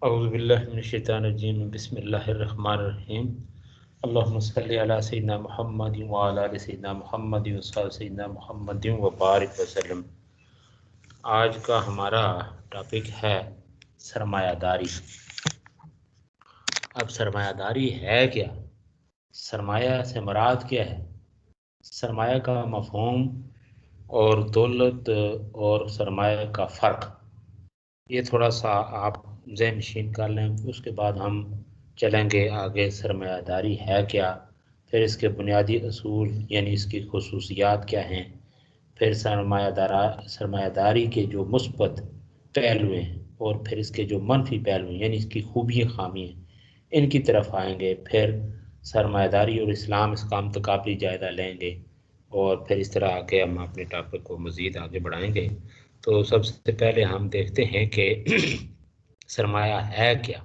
اعوذ باللہ من الشیطان الرجیم بسم اللہ الرحمن الرحیم اللہم صلی علی سیدنا محمد وعلی آل سیدنا محمد وصحبہ سیدنا محمد وبارک وسلم۔ آج کا ہمارا ٹاپک ہے سرمایہ داری۔ اب سرمایہ داری ہے کیا؟ سرمایہ سے مراد کیا ہے؟ سرمایہ کا مفہوم اور دولت اور سرمایہ کا فرق، یہ تھوڑا سا آپ ذہن نشین کر لیں۔ اس کے بعد ہم چلیں گے آگے سرمایہ داری ہے کیا، پھر اس کے بنیادی اصول یعنی اس کی خصوصیات کیا ہیں، پھر سرمایہ داری کے جو مثبت پہلو ہیں اور پھر اس کے جو منفی پہلو ہیں یعنی اس کی خوبیاں خامیاں ان کی طرف آئیں گے، پھر سرمایہ داری اور اسلام اس کا تقابلی جائزہ لیں گے، اور پھر اس طرح آگے ہم اپنے ٹاپک کو مزید آگے بڑھائیں گے۔ تو سب سے پہلے ہم دیکھتے ہیں کہ سرمایہ ہے کیا۔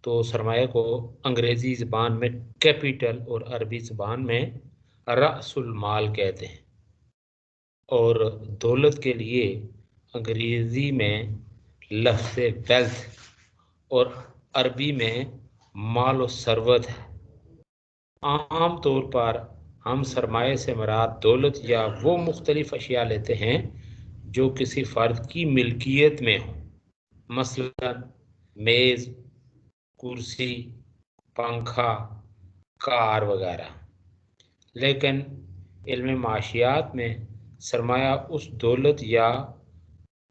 تو سرمایہ کو انگریزی زبان میں کیپیٹل اور عربی زبان میں رأس المال کہتے ہیں، اور دولت کے لیے انگریزی میں لفظ ویلتھ اور عربی میں مال و ثروت ہے۔ عام طور پر ہم سرمایہ سے مراد دولت یا وہ مختلف اشیاء لیتے ہیں جو کسی فرد کی ملکیت میں ہو، مثلا میز، کرسی، پنکھا، کار وغیرہ۔ لیکن علم معاشیات میں سرمایہ اس دولت یا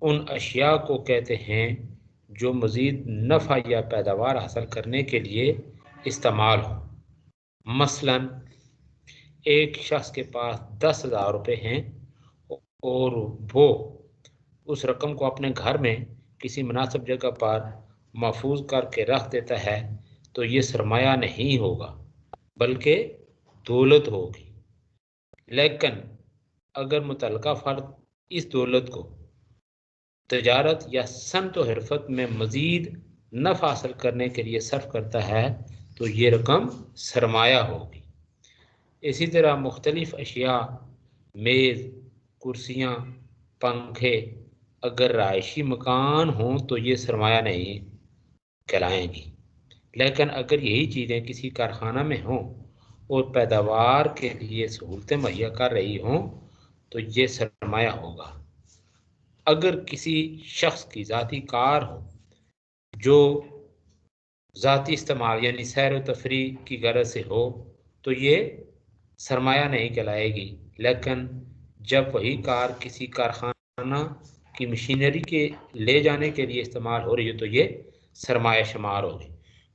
ان اشیاء کو کہتے ہیں جو مزید نفع یا پیداوار حاصل کرنے کے لیے استعمال ہو۔ مثلا ایک شخص کے پاس 10,000 روپے ہیں اور وہ اس رقم کو اپنے گھر میں کسی مناسب جگہ پر محفوظ کر کے رکھ دیتا ہے تو یہ سرمایہ نہیں ہوگا بلکہ دولت ہوگی۔ لیکن اگر متعلقہ فرد اس دولت کو تجارت یا صنعت و حرفت میں مزید نفع حاصل کرنے کے لیے صرف کرتا ہے تو یہ رقم سرمایہ ہوگی۔ اسی طرح مختلف اشیاء، میز، کرسیاں، پنکھے اگر رہائشی مکان ہوں تو یہ سرمایہ نہیں کہلائیں گی، لیکن اگر یہی چیزیں کسی کارخانہ میں ہوں اور پیداوار کے لیے سہولتیں مہیا کر رہی ہوں تو یہ سرمایہ ہوگا۔ اگر کسی شخص کی ذاتی کار ہو جو ذاتی استعمال یعنی سیر و تفریح کی غرض سے ہو تو یہ سرمایہ نہیں کہلائے گی، لیکن جب وہی کار کسی کارخانہ کی مشینری کے لے جانے کے لیے استعمال ہو رہی ہے تو یہ سرمایہ شمار ہوگی۔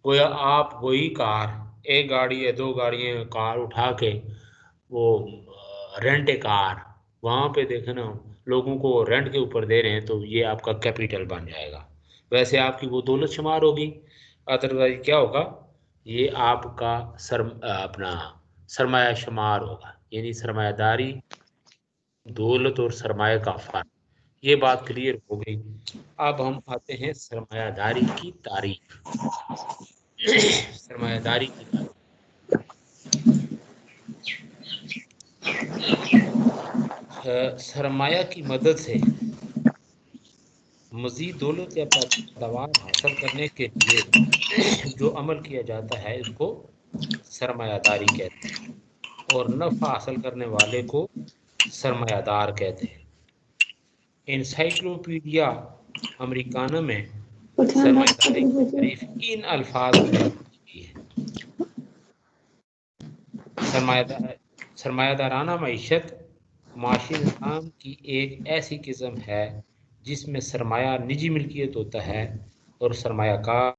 گویا آپ وہی کار، ایک گاڑی یا 2 گاڑیاں کار اٹھا کے وہ رینٹ کار وہاں پہ دیکھیں نا لوگوں کو رینٹ کے اوپر دے رہے ہیں تو یہ آپ کا کیپیٹل بن جائے گا، ویسے آپ کی وہ دولت شمار ہوگی۔ ادروائز کیا ہوگا؟ یہ آپ کا اپنا سرمایہ شمار ہوگا، یعنی سرمایہ داری، دولت اور سرمایہ کا فرق۔ یہ بات کلیئر ہو گئی۔ اب ہم آتے ہیں سرمایہ داری کی تعریف۔ سرمایہ داری کی تعریف، سرمایہ کی مدد سے مزید دولت یا پیداوار حاصل کرنے کے لیے جو عمل کیا جاتا ہے اس کو سرمایہ داری کہتے ہیں، اور نفع حاصل کرنے والے کو سرمایہ دار کہتے ہیں۔ انسائکلوپیڈیا امریکانہ میں سرمایہ داری کی تعریف ان الفاظ میں کی ہے: سرمایہ دارانہ معیشت معاشی نظام کی ایک ایسی قسم ہے جس میں سرمایہ نجی ملکیت ہوتا ہے اور سرمایہ کار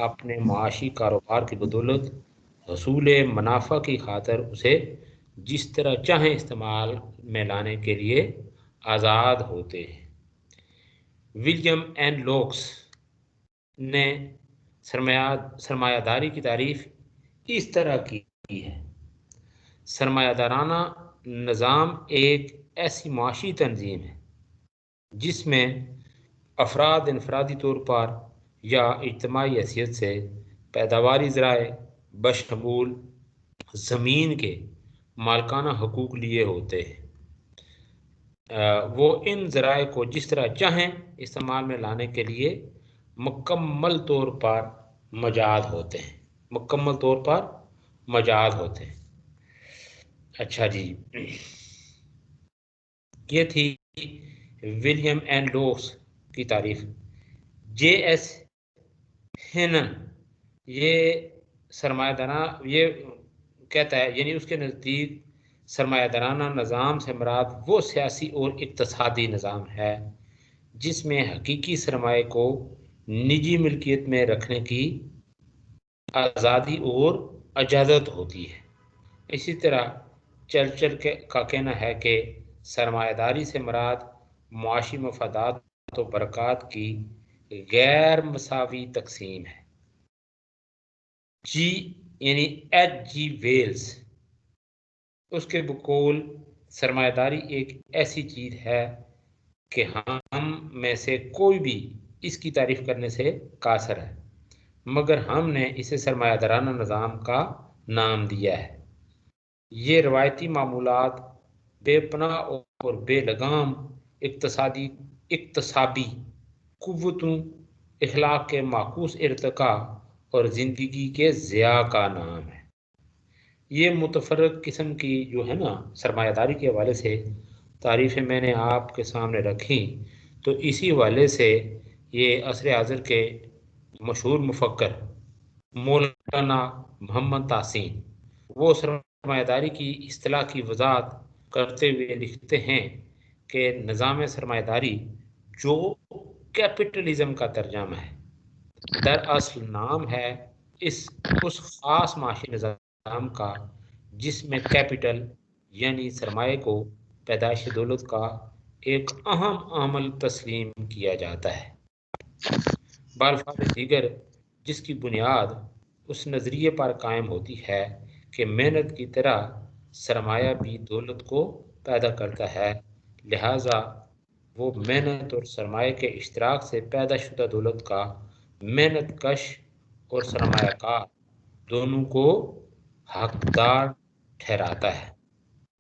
اپنے معاشی کاروبار کی بدولت حصول منافع کی خاطر اسے جس طرح چاہیں استعمال میں لانے کے لیے آزاد ہوتے ہیں۔ ولیم این لوکس نے سرمایہ داری کی تعریف اس طرح کی ہے: سرمایہ دارانہ نظام ایک ایسی معاشی تنظیم ہے جس میں افراد انفرادی طور پر یا اجتماعی حیثیت سے پیداواری ذرائع بشمول زمین کے مالکانہ حقوق لیے ہوتے ہیں۔ وہ ان ذرائع کو جس طرح چاہیں استعمال میں لانے کے لیے مکمل طور پر مجاد ہوتے ہیں، مکمل طور پر مجاد ہوتے ہیں۔ اچھا جی، یہ تھی ولیم این لوس کی تعریف۔ جے ایس ہینن یہ سرمایہ دارانہ یہ کہتا ہے، یعنی اس کے نزدیک سرمایہ دارانہ نظام سے مراد وہ سیاسی اور اقتصادی نظام ہے جس میں حقیقی سرمایہ کو نجی ملکیت میں رکھنے کی آزادی اور اجازت ہوتی ہے۔ اسی طرح چرچل کا کہنا ہے کہ سرمایہ داری سے مراد معاشی مفادات و برکات کی غیر مساوی تقسیم ہے۔ یعنی ایچ جی ویلز اس کے بقول سرمایہ داری ایک ایسی چیز ہے کہ ہم میں سے کوئی بھی اس کی تعریف کرنے سے قاصر ہے، مگر ہم نے اسے سرمایہ دارانہ نظام کا نام دیا ہے۔ یہ روایتی معمولات بے پناہ اور بے لگام اقتصابی قوتوں، اخلاق کے معکوس ارتقاء اور زندگی کے ضیاع کا نام ہے۔ یہ متفرق قسم کی جو ہے نا سرمایہ داری کے حوالے سے تعریفیں میں نے آپ کے سامنے رکھی، تو اسی حوالے سے یہ عصر حاضر کے مشہور مفکر مولانا محمد تحسین وہ سرمایہ داری کی اصطلاح کی وضاحت کرتے ہوئے لکھتے ہیں کہ نظام سرمایہ داری جو کیپٹلزم کا ترجمہ ہے، دراصل نام ہے اس خاص معاشی نظام کا جس میں کیپٹل یعنی سرمایہ کو پیدائش دولت کا ایک اہم عامل تسلیم کیا جاتا ہے۔ بالفاظ دیگر جس کی بنیاد اس نظریے پر قائم ہوتی ہے کہ محنت کی طرح سرمایہ بھی دولت کو پیدا کرتا ہے، لہذا وہ محنت اور سرمایہ کے اشتراک سے پیدا شدہ دولت کا محنت کش اور سرمایہ کار دونوں کو حقدار ٹھہراتا ہے۔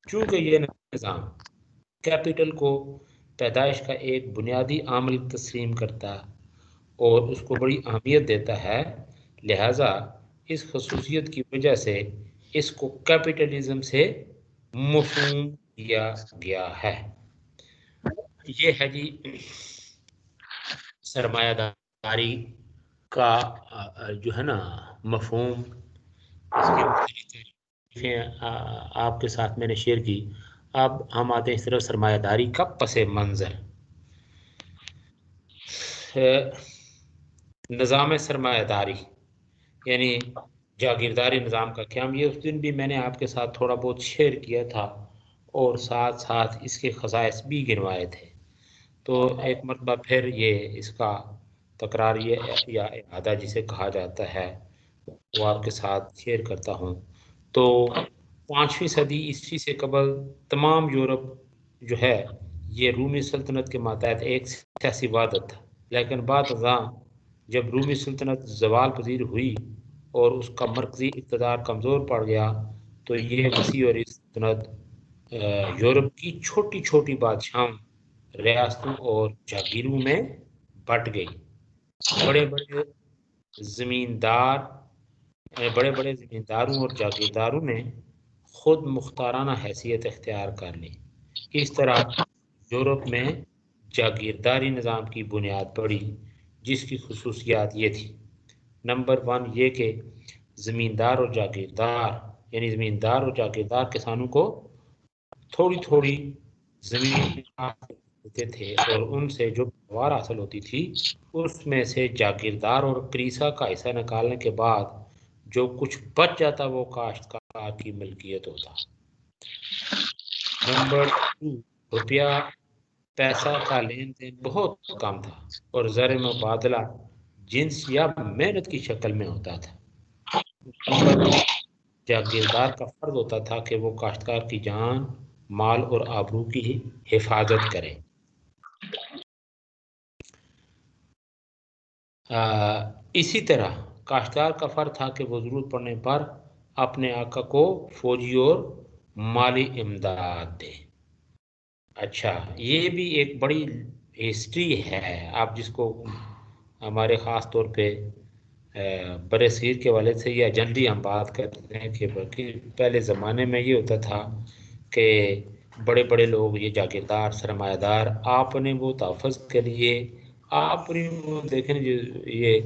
چونکہ یہ نظام کیپٹل کو پیدائش کا ایک بنیادی عامل تسلیم کرتا اور اس کو بڑی اہمیت دیتا ہے، لہذا اس خصوصیت کی وجہ سے اس کو کیپٹلزم سے موسوم کیا گیا ہے۔ یہ ہے جی سرمایہ داری کا جو ہے نا مفہوم، اس کی مختلف تعریفیں آپ کے ساتھ میں نے شیئر کی۔ اب ہم آتے ہیں اس طرف سرمایہ داری کا پس منظر۔ نظام سرمایہ داری یعنی جاگیرداری نظام کا قیام، یہ اس دن بھی میں نے آپ کے ساتھ تھوڑا بہت شیئر کیا تھا اور ساتھ ساتھ اس کے خصائص بھی گنوائے تھے، تو ایک مرتبہ پھر یہ اس کا تکرار یا اعادہ جسے کہا جاتا ہے وہ آپ کے ساتھ شیئر کرتا ہوں۔ تو 5ویں صدی عیسوی سے قبل تمام یورپ جو ہے یہ رومی سلطنت کے ماتحت ایک سیاسی وحدت تھا، لیکن بعد ازاں جب رومی سلطنت زوال پذیر ہوئی اور اس کا مرکزی اقتدار کمزور پڑ گیا تو یہ وسیع اور سلطنت یورپ کی چھوٹی چھوٹی بادشاہوں، ریاستوں اور جاگیروں میں بٹ گئی۔ بڑے بڑے زمینداروں اور جاگیرداروں نے خود مختارانہ حیثیت اختیار کر لی۔ اس طرح یورپ میں جاگیرداری نظام کی بنیاد پڑی، جس کی خصوصیات یہ تھی: نمبر 1 یہ کہ زمیندار اور جاگیردار کسانوں کو تھوڑی تھوڑی زمین دیتے تھے اور ان سے جو پیداوار حاصل ہوتی تھی اس میں سے جاگیردار اور کلیسا کا حصہ نکالنے کے بعد جو کچھ بچ جاتا وہ کاشتکار کی ملکیت ہوتا۔ نمبر 2 روپیہ پیسہ کا لین دین بہت کم تھا اور زر مبادلہ جنس یا محنت کی شکل میں ہوتا تھا۔ نمبر 3 جاگیردار کا فرض ہوتا تھا کہ وہ کاشتکار کی جان، مال اور آبرو کی حفاظت کرے۔ اسی طرح کاشتکار کا فرض تھا کہ وہ ضرورت پڑنے پر اپنے آقا کو فوجی اور مالی امداد دے۔ اچھا، یہ بھی ایک بڑی ہسٹری ہے، آپ جس کو ہمارے خاص طور پہ بر صغیر کے والے سے یا جنرلی ہم بات کرتے ہیں کہ پہلے زمانے میں یہ ہوتا تھا کہ بڑے بڑے لوگ، یہ جاگیردار سرمایہ دار، آپ نے وہ تحفظ کے لیے آپ نے وہ دیکھیں یہ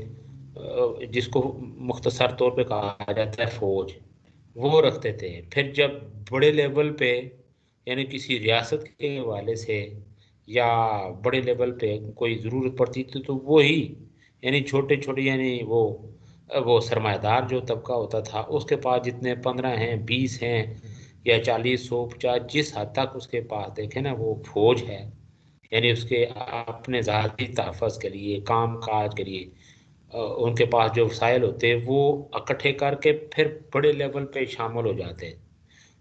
جس کو مختصر طور پہ کہا جاتا ہے فوج، وہ رکھتے تھے. پھر جب بڑے لیول پہ یعنی کسی ریاست کے حوالے سے یا بڑے لیول پہ کوئی ضرورت پڑتی تھی تو وہی یعنی چھوٹے چھوٹے یعنی وہ سرمایہ دار جو طبقہ ہوتا تھا اس کے پاس جتنے 15 ہیں 20 ہیں یا 40 150 جس حد تک اس کے پاس دیکھیں نا وہ فوج ہے، یعنی اس کے اپنے ذاتی تحفظ کے لیے کام کاج کے لیے ان کے پاس جو وسائل ہوتے وہ اکٹھے کر کے پھر بڑے لیول پہ شامل ہو جاتے.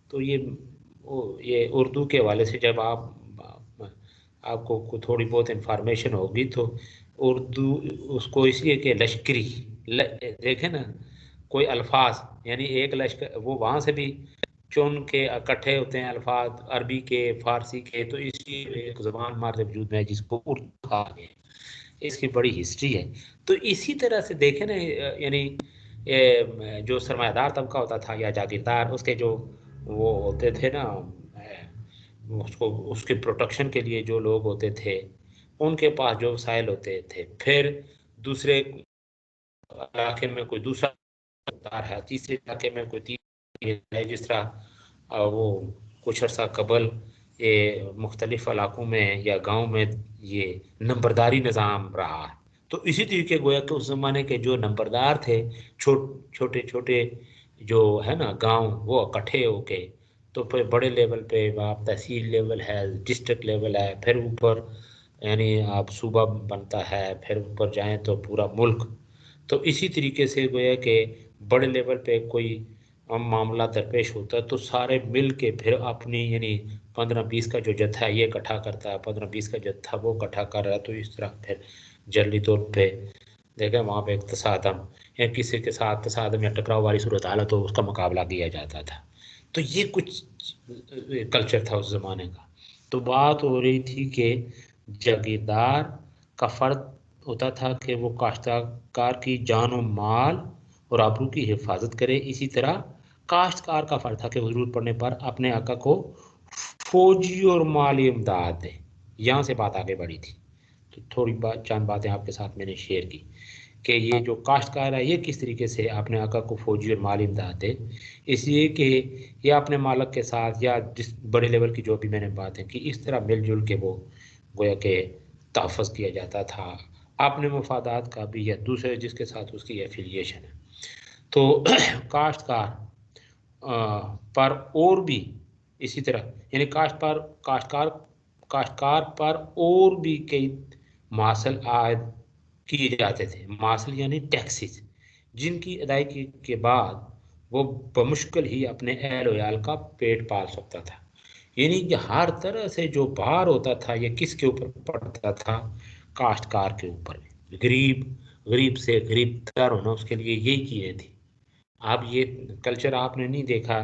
تو یہ اردو کے حوالے سے جب آپ کو تھوڑی بہت انفارمیشن ہوگی تو اردو اس کو اس لیے کہ لشکری دیکھیں نا کوئی الفاظ یعنی ایک لشکر وہ وہاں سے بھی چن کے اکٹھے ہوتے ہیں الفاظ عربی کے فارسی کے، تو اسی ایک زبان ہمارے وجود میں ہے جس کو اردو کہا گیا. اس کی بڑی ہسٹری ہے. تو اسی طرح سے دیکھیں نا یعنی جو سرمایہ دار طبقہ ہوتا تھا یا جاگیردار، اس کے جو وہ ہوتے تھے نا اس کے پروٹیکشن کے لیے جو لوگ ہوتے تھے ان کے پاس جو وسائل ہوتے تھے، پھر دوسرے علاقے میں کوئی دوسرا ہے، تیسرے علاقے میں کوئی تیسرا ہے، جس طرح وہ کچھ عرصہ قبل یہ مختلف علاقوں میں یا گاؤں میں یہ نمبرداری نظام رہا. تو اسی طریقے گویا کہ اس زمانے کے جو نمبردار تھے چھوٹے چھوٹے جو ہے نا گاؤں وہ اکٹھے ہو کے تو پھر بڑے لیول پہ آپ تحصیل لیول ہے، ڈسٹرکٹ لیول ہے، پھر اوپر یعنی آپ صوبہ بنتا ہے، پھر اوپر جائیں تو پورا ملک. تو اسی طریقے سے گویا کہ بڑے لیول پہ کوئی معاملہ درپیش ہوتا ہے تو سارے مل کے پھر اپنی یعنی 15-20 کا جو جتھا ہے یہ اکٹھا کرتا ہے، 15-20 کا جتھا وہ اکٹھا کر رہا ہے. تو اس طرح پھر جنرلی طور پہ دیکھیں وہاں پہ ایک تصادم یا کسی کے ساتھ تصادم یا ٹکراؤ والی صورت حال ہے تو اس کا مقابلہ کیا جاتا تھا. تو یہ کچھ کلچر تھا اس زمانے کا. تو بات ہو رہی تھی کہ جاگیردار کا فرد ہوتا تھا کہ وہ کاشتکار کی جان و مال اور آبرو کی حفاظت کرے. اسی طرح کاشتکار کا فرد تھا کہ ضرورت پڑنے پر اپنے آقا کو فوجی اور مالی امداد دے. یہاں سے بات آگے بڑھی تھی. تو تھوڑی چند باتیں آپ کے ساتھ میں نے شیئر کی کہ یہ جو کاشتکار ہے یہ کس طریقے سے اپنے آقا کو فوجی اور مالی امداد دے، اس لیے کہ یہ اپنے مالک کے ساتھ یا جس بڑے لیول کی جو بھی میں نے باتیں کی اس طرح مل جل کے وہ گویا کہ تحفظ کیا جاتا تھا اپنے مفادات کا بھی یا دوسرے جس کے ساتھ اس کی ایفیلیشن ہے. تو کاشتکار پر اور بھی اسی طرح یعنی کاشتکار پر اور بھی کئی ماسل عائد کیے جاتے تھے. ماسل یعنی ٹیکسز جن کی ادائیگی کے بعد وہ بمشکل ہی اپنے اہل و عیال کا پیٹ پال سکتا تھا. یعنی کہ ہر طرح سے جو بھار ہوتا تھا یہ کس کے اوپر پڑتا تھا؟ کاشتکار کے اوپر. غریب سے غریب تر ہونا اس کے لیے یہی چیزیں تھی. اب یہ کلچر آپ نے نہیں دیکھا،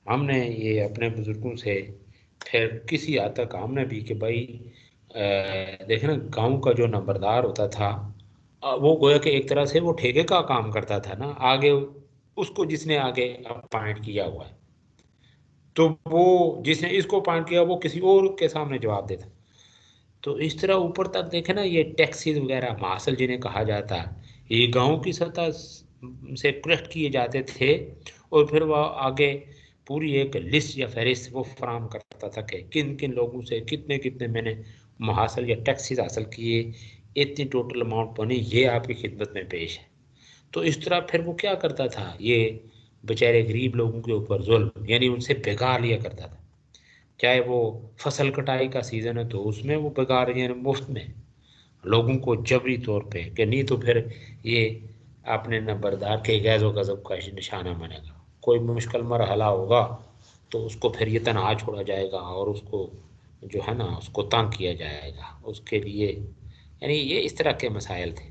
ہم نے یہ اپنے بزرگوں سے پھر کسی حد تک ہم نے بھی کہ بھائی دیکھیں نا گاؤں کا جو نمبردار ہوتا تھا وہ گویا کہ ایک طرح سے وہ ٹھیکے کا کام کرتا تھا نا، آگے اس کو جس نے آگے اپائنٹ کیا ہوا ہے تو وہ جس نے اس کو اپائنٹ کیا وہ کسی اور کے سامنے جواب دیتا. تو اس طرح اوپر تک دیکھیں نا یہ ٹیکسز وغیرہ ماسل جنہیں کہا جاتا ہے یہ گاؤں کی سطح سے کلیکٹ کیے جاتے تھے اور پھر وہ آگے پوری ایک لسٹ یا فہرست وہ فراہم کرتا تھا کہ کن کن لوگوں سے کتنے کتنے میں نے محاصل یا ٹیکسز حاصل کیے، اتنی ٹوٹل اماؤنٹ بنی، یہ آپ کی خدمت میں پیش ہے. تو اس طرح پھر وہ کیا کرتا تھا یہ بیچارے غریب لوگوں کے اوپر ظلم یعنی ان سے بگا لیا کرتا تھا. چاہے وہ فصل کٹائی کا سیزن ہے تو اس میں وہ بگا رہے ہیں مفت میں لوگوں کو جبری طور پہ کہ نہیں تو پھر یہ اپنے نمبردار کے غیظ و غضب کا نشانہ بنے گا. کوئی مشکل مرحلہ ہوگا تو اس کو پھر یہ تنہا چھوڑا جائے گا اور اس کو جو ہے نا اس کو تنگ کیا جائے گا اس کے لیے، یعنی یہ اس طرح کے مسائل تھے.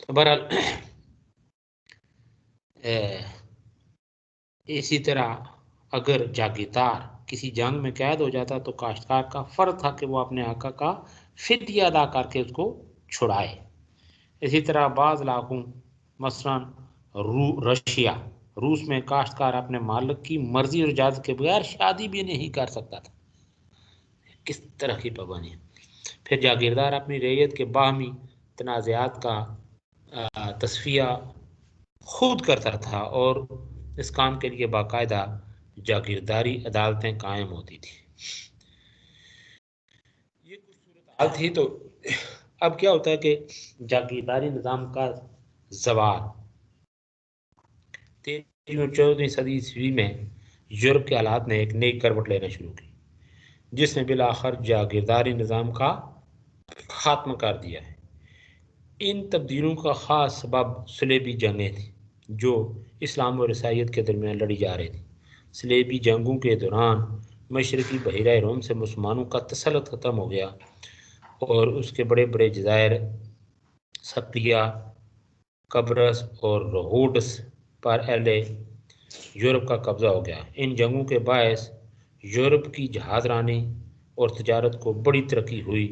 تو بہرحال اسی طرح اگر جاگیردار کسی جنگ میں قید ہو جاتا تو کاشتکار کا فرض تھا کہ وہ اپنے آقا کا فدیہ ادا کر کے اس کو چھڑائے. اسی طرح بعض علاقوں مثلاً رشیا، روس میں کاشتکار اپنے مالک کی مرضی اور اجازت کے بغیر شادی بھی نہیں کر سکتا تھا۔ کس طرح کی پابندی! پھر جاگیردار اپنی رعیت کے باہمی تنازعات کا تصفیہ خود کرتا تھا اور اس کام کے لیے باقاعدہ جاگیرداری عدالتیں قائم ہوتی تھی۔ یہ کچھ صورتحال تھی۔ تو اب کیا ہوتا ہے کہ جاگیرداری نظام کا زوال 13ویں اور 14ویں صدی عیسوی میں یورپ کے حالات نے ایک نئی کروٹ لینا شروع کی، جس نے بالآخر جاگیرداری نظام کا خاتمہ کر دیا ہے۔ ان تبدیلیوں کا خاص سبب صلیبی جنگیں تھیں جو اسلام اور عیسائیت کے درمیان لڑی جا رہی تھیں۔ صلیبی جنگوں کے دوران مشرقی بحیرہ روم سے مسلمانوں کا تسلط ختم ہو گیا اور اس کے بڑے بڑے جزائر سقلیہ، قبرص اور رہوڈس پر اہل یورپ کا قبضہ ہو گیا۔ ان جنگوں کے باعث یورپ کی جہاز رانی اور تجارت کو بڑی ترقی ہوئی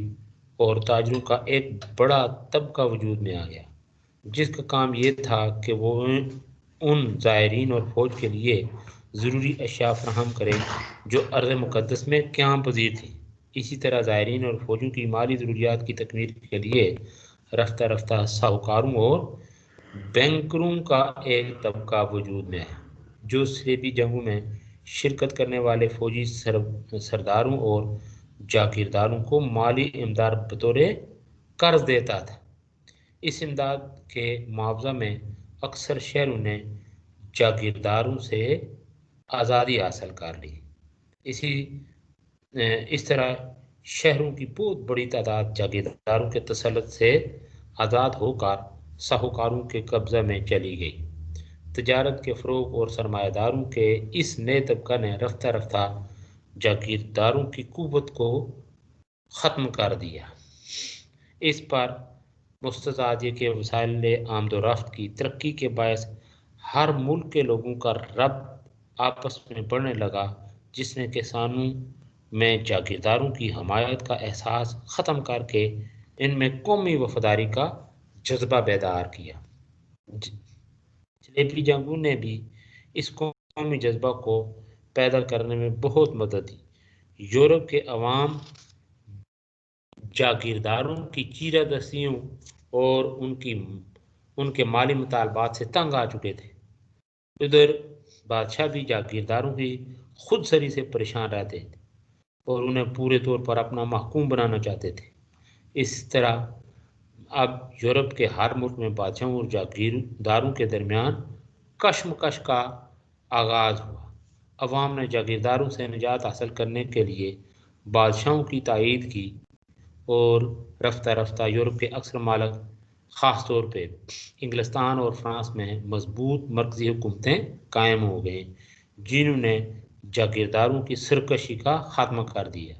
اور تاجروں کا ایک بڑا طبقہ وجود میں آ گیا، جس کا کام یہ تھا کہ وہ ان زائرین اور فوج کے لیے ضروری اشیاء فراہم کرے جو ارض مقدس میں قیام پذیر تھی۔ اسی طرح زائرین اور فوجوں کی مالی ضروریات کی تکمیل کے لیے رفتہ رفتہ ساہوکاروں اور بینکروں کا ایک طبقہ وجود میں ہے، جو صلیبی جنگوں میں شرکت کرنے والے فوجی سرداروں اور جاگیرداروں کو مالی امداد بطور قرض دیتا تھا۔ اس امداد کے معاوضہ میں اکثر شہروں نے جاگیرداروں سے آزادی حاصل کر لی۔ اس طرح شہروں کی بہت بڑی تعداد جاگیرداروں کے تسلط سے آزاد ہو کر ساہوکاروں کے قبضہ میں چلی گئی۔ تجارت کے فروغ اور سرمایہ داروں کے اس نئے طبقہ نے رفتہ رفتہ جاگیرداروں کی قوت کو ختم کر دیا۔ اس پر مستزاد یہ کہ وسائل آمد و رفت کی ترقی کے باعث ہر ملک کے لوگوں کا ربط آپس میں بڑھنے لگا، جس نے کسانوں میں جاگیرداروں کی حمایت کا احساس ختم کر کے ان میں قومی وفاداری کا جذبہ بیدار کیا۔ صلیبی جنگوں نے بھی اس قومی جذبہ کو پیدا کرنے میں بہت مدد دی۔ یورپ کے عوام جاگیرداروں کی چیرہ دستیوں اور ان کے مالی مطالبات سے تنگ آ چکے تھے۔ ادھر بادشاہ بھی جاگیرداروں کی خود سری سے پریشان رہتے تھے اور انہیں پورے طور پر اپنا محکوم بنانا چاہتے تھے۔ اس طرح اب یورپ کے ہر ملک میں بادشاہوں اور جاگیرداروں کے درمیان کشمکش کا آغاز ہوا۔ عوام نے جاگیرداروں سے نجات حاصل کرنے کے لیے بادشاہوں کی تائید کی اور رفتہ رفتہ یورپ کے اکثر ممالک، خاص طور پہ انگلستان اور فرانس میں مضبوط مرکزی حکومتیں قائم ہو گئیں، جنہوں نے جاگیرداروں کی سرکشی کا خاتمہ کر دیا۔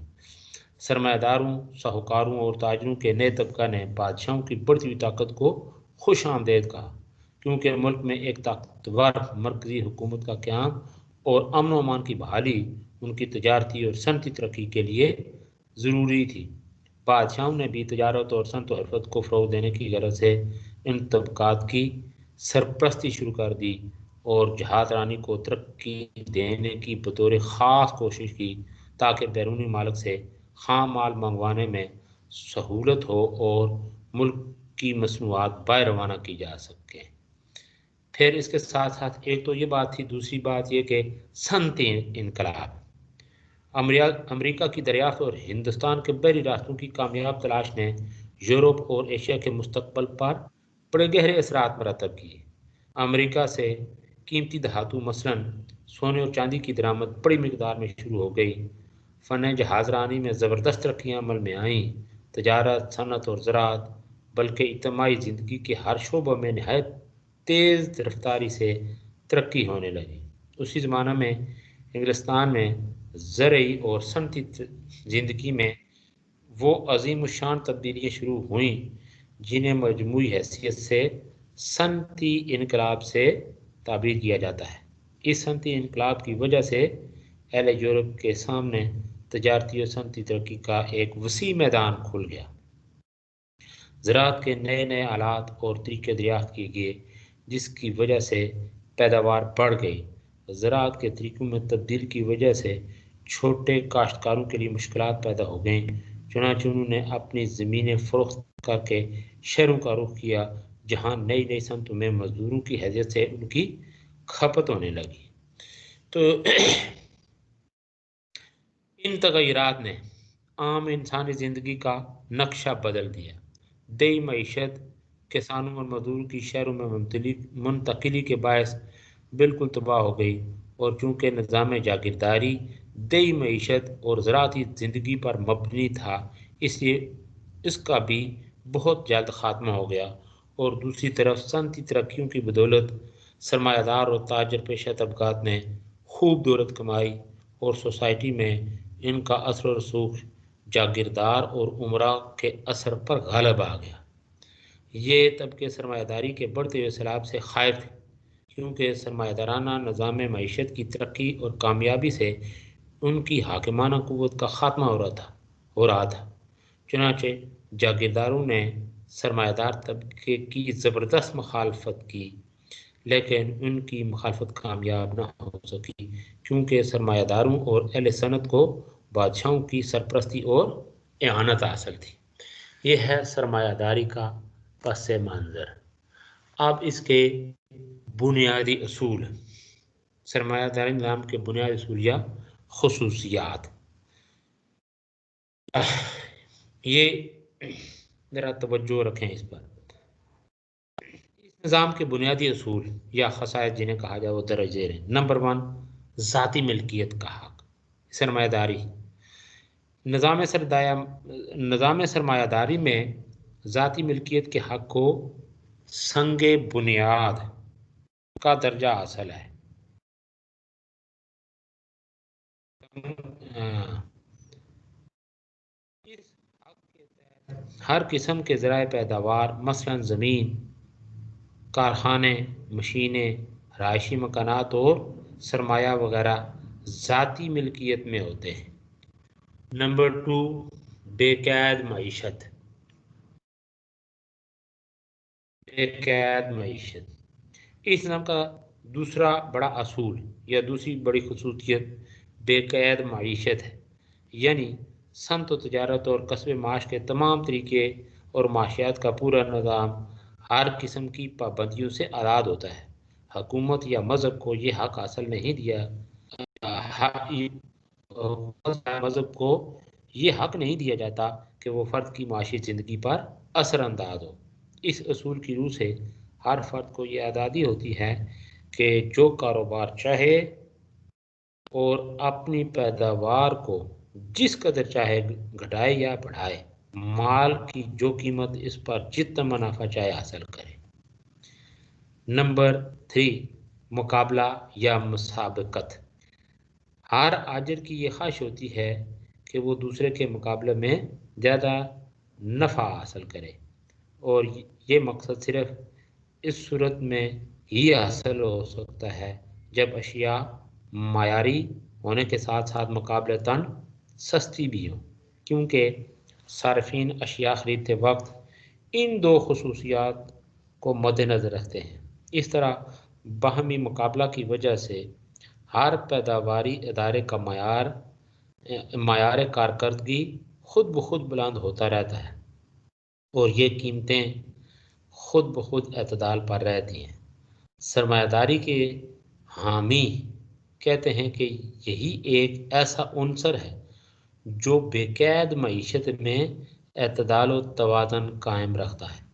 سرمایہ داروں، ساہوکاروں اور تاجروں کے نئے طبقہ نے بادشاہوں کی بڑھتی ہوئی طاقت کو خوش آمدید کہا، کیونکہ ملک میں ایک طاقتور مرکزی حکومت کا قیام اور امن و امان کی بحالی ان کی تجارتی اور صنعتی ترقی کے لیے ضروری تھی۔ بادشاہوں نے بھی تجارت اور صنعت و حرفت کو فروغ دینے کی غرض سے ان طبقات کی سرپرستی شروع کر دی اور جہاز رانی کو ترقی دینے کی بطور خاص کوشش کی تاکہ بیرونی مالک سے خام مال منگوانے میں سہولت ہو اور ملک کی مصنوعات باہر روانہ کی جا سکیں۔ پھر اس کے ساتھ ساتھ ایک تو یہ بات تھی، دوسری بات یہ کہ صنعتی انقلاب، امریکہ کی دریافت اور ہندوستان کے بحری راستوں کی کامیاب تلاش نے یورپ اور ایشیا کے مستقبل پر بڑے گہرے اثرات مرتب کیے۔ امریکہ سے قیمتی دھاتوں مثلاً سونے اور چاندی کی درآمد بڑی مقدار میں شروع ہو گئی۔ فن جہاز رانی میں زبردست ترقیاں عمل میں آئیں۔ تجارت، صنعت اور زراعت بلکہ اجتماعی زندگی کے ہر شعبوں میں نہایت تیز رفتاری سے ترقی ہونے لگی۔ اسی زمانہ میں انگلستان میں زرعی اور صنعتی زندگی میں وہ عظیم الشان تبدیلیاں شروع ہوئیں جنہیں مجموعی حیثیت سے صنعتی انقلاب سے تعبیر کیا جاتا ہے۔ اس صنعتی انقلاب کی وجہ سے اہل یورپ کے سامنے تجارتی اور صنعتی ترقی کا ایک وسیع میدان کھل گیا۔ زراعت کے نئے نئے آلات اور طریقے دریافت کیے گئے جس کی وجہ سے پیداوار بڑھ گئی۔ زراعت کے طریقوں میں تبدیل کی وجہ سے چھوٹے کاشتکاروں کے لیے مشکلات پیدا ہو گئیں، چنانچہ انہوں نے اپنی زمینیں فروخت کر کے شہروں کا رخ کیا، جہاں نئی نئی صنعتوں میں مزدوروں کی حیثیت سے ان کی کھپت ہونے لگی۔ تو ان تغیرات نے عام انسانی زندگی کا نقشہ بدل دیا۔ دیہی معیشت کسانوں اور مزدوروں کی شہروں میں منتقلی کے باعث بالکل تباہ ہو گئی، اور چونکہ نظام جاگیرداری دیہی معیشت اور زراعتی زندگی پر مبنی تھا، اس لیے اس کا بھی بہت جلد خاتمہ ہو گیا، اور دوسری طرف صنعتی ترقیوں کی بدولت سرمایہ دار اور تاجر پیشہ طبقات نے خوب دولت کمائی، اور سوسائٹی میں ان کا اثر و رسوخ جاگیردار اور امراء کے اثر پر غالب آ گیا۔ یہ طبقے سرمایہ داری کے بڑھتے ہوئے سیلاب سے خائف تھے، کیونکہ سرمایہ دارانہ نظام معیشت کی ترقی اور کامیابی سے ان کی حاکمانہ قوت کا خاتمہ ہو رہا تھا۔ چنانچہ جاگیرداروں نے سرمایہ دار طبقے کی زبردست مخالفت کی، لیکن ان کی مخالفت کامیاب نہ ہو سکی، کیونکہ سرمایہ داروں اور اہل صنعت کو بادشاہوں کی سرپرستی اور اعانت حاصل تھی۔ یہ ہے سرمایہ داری کا پس منظر۔ اب اس کے بنیادی اصول، سرمایہ داری نظام کے بنیادی اصول یا خصوصیات، یہ ذرا توجہ رکھیں اس پر۔ اس نظام کے بنیادی اصول یا خصائص جنہیں کہا جائے وہ درج ذیل ہیں۔ نمبر 1، ذاتی ملکیت کا حق۔ سرمایہ داری نظام سرمایہ داری میں ذاتی ملکیت کے حق کو سنگ بنیاد کا درجہ حاصل ہے۔ اس حق کے تحت ہر قسم کے ذرائع پیداوار، مثلا زمین، کارخانے، مشینیں، رہائشی مکانات اور سرمایہ وغیرہ ذاتی ملکیت میں ہوتے ہیں۔ نمبر 2، بے قید معیشت۔ بے قید معیشت اس نظام کا دوسرا بڑا اصول یا دوسری بڑی خصوصیت بے قید معیشت ہے، یعنی صنعت و تجارت اور کسب معاش کے تمام طریقے اور معاشیات کا پورا نظام ہر قسم کی پابندیوں سے آزاد ہوتا ہے۔ حکومت یا مذہب کو یہ حق حاصل نہیں دیا مذہب کو یہ حق نہیں دیا جاتا کہ وہ فرد کی معاشی زندگی پر اثر انداز ہو۔ اس اصول کی روح سے ہر فرد کو یہ آزادی ہوتی ہے کہ جو کاروبار چاہے اور اپنی پیداوار کو جس قدر چاہے گھٹائے یا بڑھائے، مال کی جو قیمت اس پر جتنا منافع چاہے حاصل کرے۔ نمبر 3، مقابلہ یا مسابقت۔ ہر آجر کی یہ خواہش ہوتی ہے کہ وہ دوسرے کے مقابلے میں زیادہ نفع حاصل کرے، اور یہ مقصد صرف اس صورت میں ہی حاصل ہو سکتا ہے جب اشیاء معیاری ہونے کے ساتھ ساتھ مقابلتاً سستی بھی ہوں، کیونکہ صارفین اشیاء خریدتے وقت ان دو خصوصیات کو مد نظر رکھتے ہیں۔ اس طرح باہمی مقابلہ کی وجہ سے ہر پیداواری ادارے کا معیار کارکردگی خود بخود بلند ہوتا رہتا ہے، اور یہ قیمتیں خود بخود اعتدال پر رہتی ہیں۔ سرمایہ داری کے حامی کہتے ہیں کہ یہی ایک ایسا عنصر ہے جو بے قید معیشت میں اعتدال و توازن قائم رکھتا ہے۔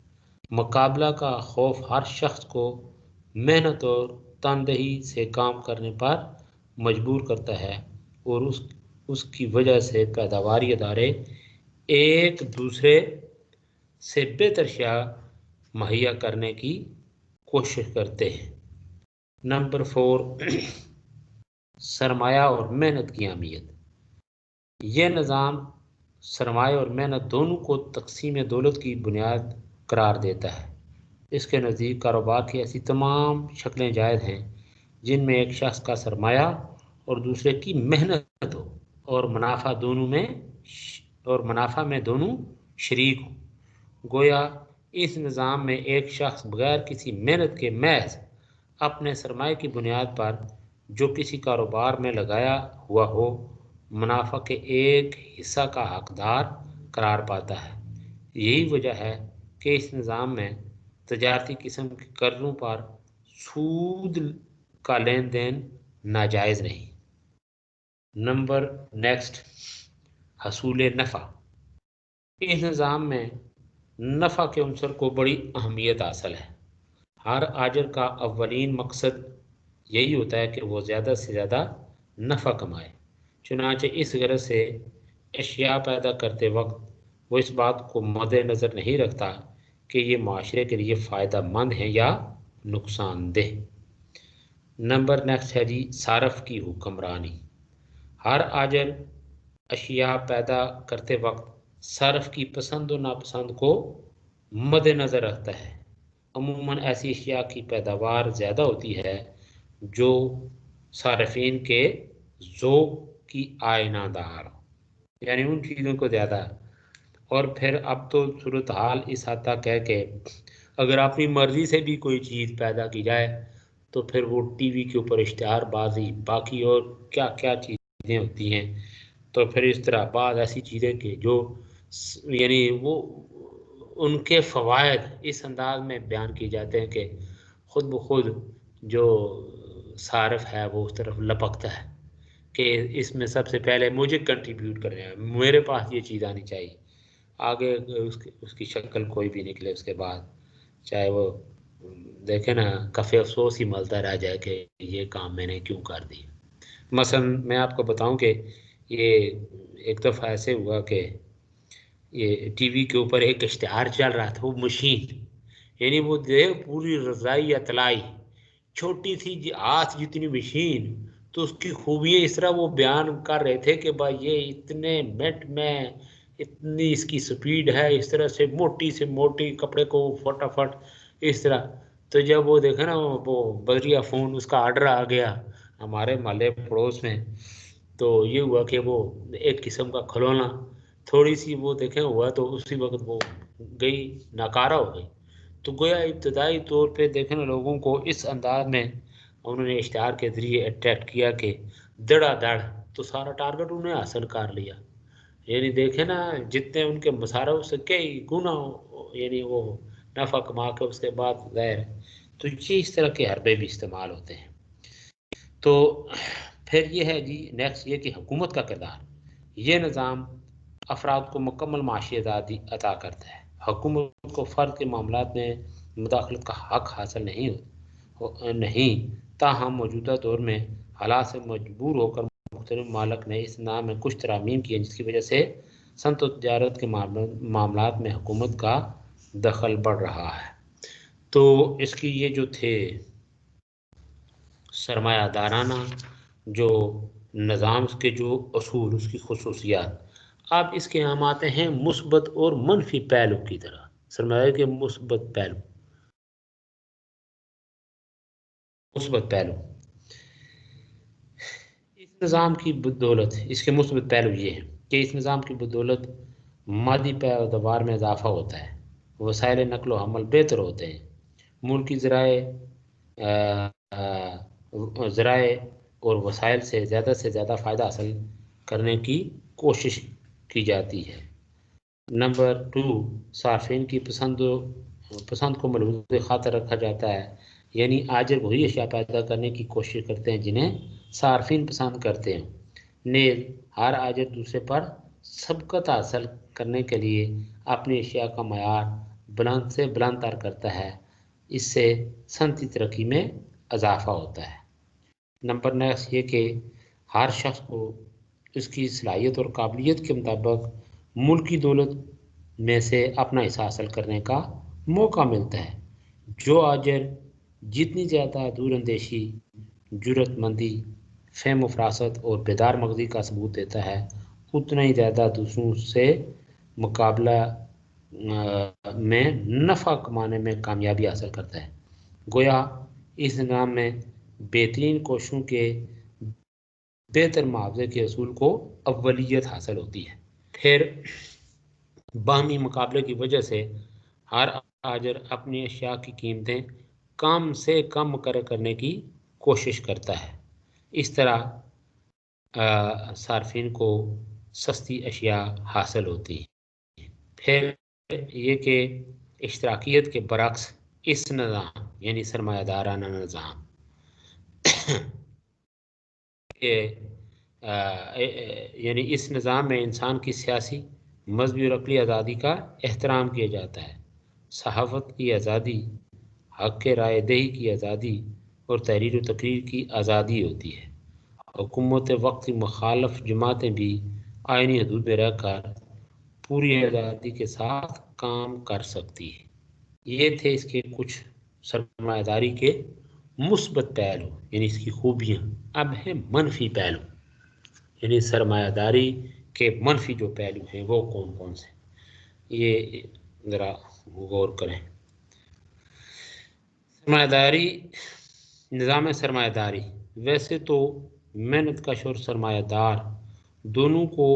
مقابلہ کا خوف ہر شخص کو محنت اور تندہی سے کام کرنے پر مجبور کرتا ہے، اور اس کی وجہ سے پیداواری ادارے ایک دوسرے سے بہتر اشیاء مہیا کرنے کی کوشش کرتے ہیں۔ نمبر 4، سرمایہ اور محنت کی اہمیت۔ یہ نظام سرمایہ اور محنت دونوں کو تقسیم دولت کی بنیاد قرار دیتا ہے۔ اس کے نزدیک کاروبار کی ایسی تمام شکلیں جائز ہیں جن میں ایک شخص کا سرمایہ اور دوسرے کی محنت ہو، اور منافع میں دونوں شریک ہوں۔ گویا اس نظام میں ایک شخص بغیر کسی محنت کے محض اپنے سرمایہ کی بنیاد پر جو کسی کاروبار میں لگایا ہوا ہو منافع کے ایک حصہ کا حقدار قرار پاتا ہے۔ یہی وجہ ہے کہ اس نظام میں تجارتی قسم کے قرضوں پر سود کا لین دین ناجائز نہیں۔ نمبر نیکسٹ، حصول نفع۔ اس نظام میں نفع کے عنصر کو بڑی اہمیت حاصل ہے۔ ہر آجر کا اولین مقصد یہی ہوتا ہے کہ وہ زیادہ سے زیادہ نفع کمائے۔ چنانچہ اس غرض سے اشیاء پیدا کرتے وقت وہ اس بات کو مد نظر نہیں رکھتا کہ یہ معاشرے کے لیے فائدہ مند ہے یا نقصان دہ۔ نمبر نیکسٹ ہے جی صارف کی حکمرانی۔ ہر آجر اشیاء پیدا کرتے وقت صارف کی پسند و ناپسند کو مد نظر رکھتا ہے۔ عموماً ایسی اشیاء کی پیداوار زیادہ ہوتی ہے جو صارفین کے ذوق کی آئینہ دار، یعنی ان چیزوں کو زیادہ۔ اور پھر اب تو صورتحال اس حد تک ہے کہ اگر اپنی مرضی سے بھی کوئی چیز پیدا کی جائے تو پھر وہ ٹی وی کے اوپر اشتہار بازی باقی اور کیا کیا چیزیں ہوتی ہیں، تو پھر اس طرح بعض ایسی چیزیں کہ جو یعنی وہ ان کے فوائد اس انداز میں بیان کیے جاتے ہیں کہ خود بخود جو صارف ہے وہ اس طرف لپکتا ہے کہ اس میں سب سے پہلے مجھے کنٹریبیوٹ کرنا ہے، میرے پاس یہ چیز آنی چاہیے۔ آگے اس کی شکل کوئی بھی نکلے اس کے بعد، چاہے وہ دیکھیں نا کفے افسوس ہی ملتا رہ جائے کہ یہ کام میں نے کیوں کر دی۔ مثلا میں آپ کو بتاؤں کہ یہ ایک دفعہ ایسے ہوا کہ یہ ٹی وی کے اوپر ایک اشتہار چل رہا تھا، وہ مشین، یعنی وہ پوری رضائی یا تلائی چھوٹی تھی ہاتھ جتنی مشین، تو اس کی خوبیاں اس طرح وہ بیان کر رہے تھے کہ بھائی یہ اتنے منٹ میں اتنی اس کی سپیڈ ہے، اس طرح سے موٹی کپڑے کو فٹافٹ اس طرح۔ تو جب وہ دیکھا نا وہ بجریہ فون اس کا آرڈر آ گیا ہمارے محلے پڑوس میں، تو یہ ہوا کہ وہ ایک قسم کا کھلونا تھوڑی سی وہ دیکھیں ہوا تو اسی وقت وہ گئی ناکارہ ہو گئی۔ تو گویا ابتدائی طور پہ دیکھیں نا لوگوں کو اس انداز میں انہوں نے اشتہار کے ذریعے اٹریکٹ کیا کہ دڑا دڑ تو سارا ٹارگٹ انہیں حاصل کر لیا، یعنی دیکھیں نا جتنے ان کے مسارہ سے کئی گنا یعنی وہ نفع کما کے اس کے بعد غیر، تو یہ اس طرح کے حربے بھی استعمال ہوتے ہیں۔ تو پھر یہ ہے جی نیکسٹ یہ کہ حکومت کا کردار۔ یہ نظام افراد کو مکمل معاشی آزادی عطا کرتا ہے۔ حکومت کو فرد کے معاملات میں مداخلت کا حق حاصل نہیں، تاہم موجودہ دور میں حالات سے مجبور ہو کر مختلف ممالک نے اس نظام میں کچھ ترامیم کی ہیں جس کی وجہ سے صنعت و تجارت کے معاملات میں حکومت کا دخل بڑھ رہا ہے۔ تو اس کی یہ جو تھے سرمایہ دارانہ جو نظام کے جو اصول، اس کی خصوصیات۔ اب اس کے ہم آتے ہیں مثبت اور منفی پہلو کی طرح۔ سرمایہ کے مثبت پہلو اس نظام کی بدولت، اس کے مثبت پہلو یہ ہیں کہ اس نظام کی بدولت مادی پیداوار میں اضافہ ہوتا ہے، وسائل نقل و حمل بہتر ہوتے ہیں، ملکی ذرائع اور وسائل سے زیادہ فائدہ حاصل کرنے کی کوشش کی جاتی ہے۔ نمبر 2، صارفین کی پسند کو ملحوظ خاطر رکھا جاتا ہے، یعنی آجر وہی اشیاء پیدا کرنے کی کوشش کرتے ہیں جنہیں صارفین پسند کرتے ہیں۔ نیز ہر آجر دوسرے پر سبقت حاصل کرنے کے لیے اپنی اشیاء کا معیار بلند سے بلند تر کرتا ہے، اس سے صنعتی ترقی میں اضافہ ہوتا ہے۔ نمبر نیکسٹ یہ کہ ہر شخص کو اس کی صلاحیت اور قابلیت کے مطابق ملکی دولت میں سے اپنا حصہ حاصل کرنے کا موقع ملتا ہے۔ جو آجر جتنی زیادہ دور اندیشی، جرأت مندی، فہم و فراست اور بیدار مغزی کا ثبوت دیتا ہے، اتنا ہی زیادہ دوسروں سے مقابلہ میں نفع کمانے میں کامیابی حاصل کرتا ہے۔ گویا اس نظام میں بہترین کوششوں کے بہتر معاوضے کے اصول کو اولیت حاصل ہوتی ہے۔ پھر باہمی مقابلے کی وجہ سے ہر آجر اپنی اشیاء کی قیمتیں کم سے کم کرنے کی کوشش کرتا ہے. اس طرح صارفین کو سستی اشیاء حاصل ہوتی ہیں. پھر یہ کہ اشتراکیت کے برعکس اس نظام یعنی سرمایہ دارانہ نظام یعنی اس نظام میں انسان کی سیاسی، مذہبی اور عقلی آزادی کا احترام کیا جاتا ہے. صحافت کی آزادی، حق کے رائے دہی کی آزادی اور تحریر و تقریر کی آزادی ہوتی ہے. حکومت وقت کی مخالف جماعتیں بھی آئینی حدود میں رہ کر پوری آزادی کے ساتھ کام کر سکتی ہے. یہ تھے اس کے کچھ سرمایہ داری کے مثبت پہلو یعنی اس کی خوبیاں. اب ہے منفی پہلو یعنی سرمایہ داری کے منفی جو پہلو ہیں وہ کون کون سے، یہ ذرا غور کریں. سرمایہ داری، نظام سرمایہ داری ویسے تو محنت کش اور سرمایہ دار دونوں کو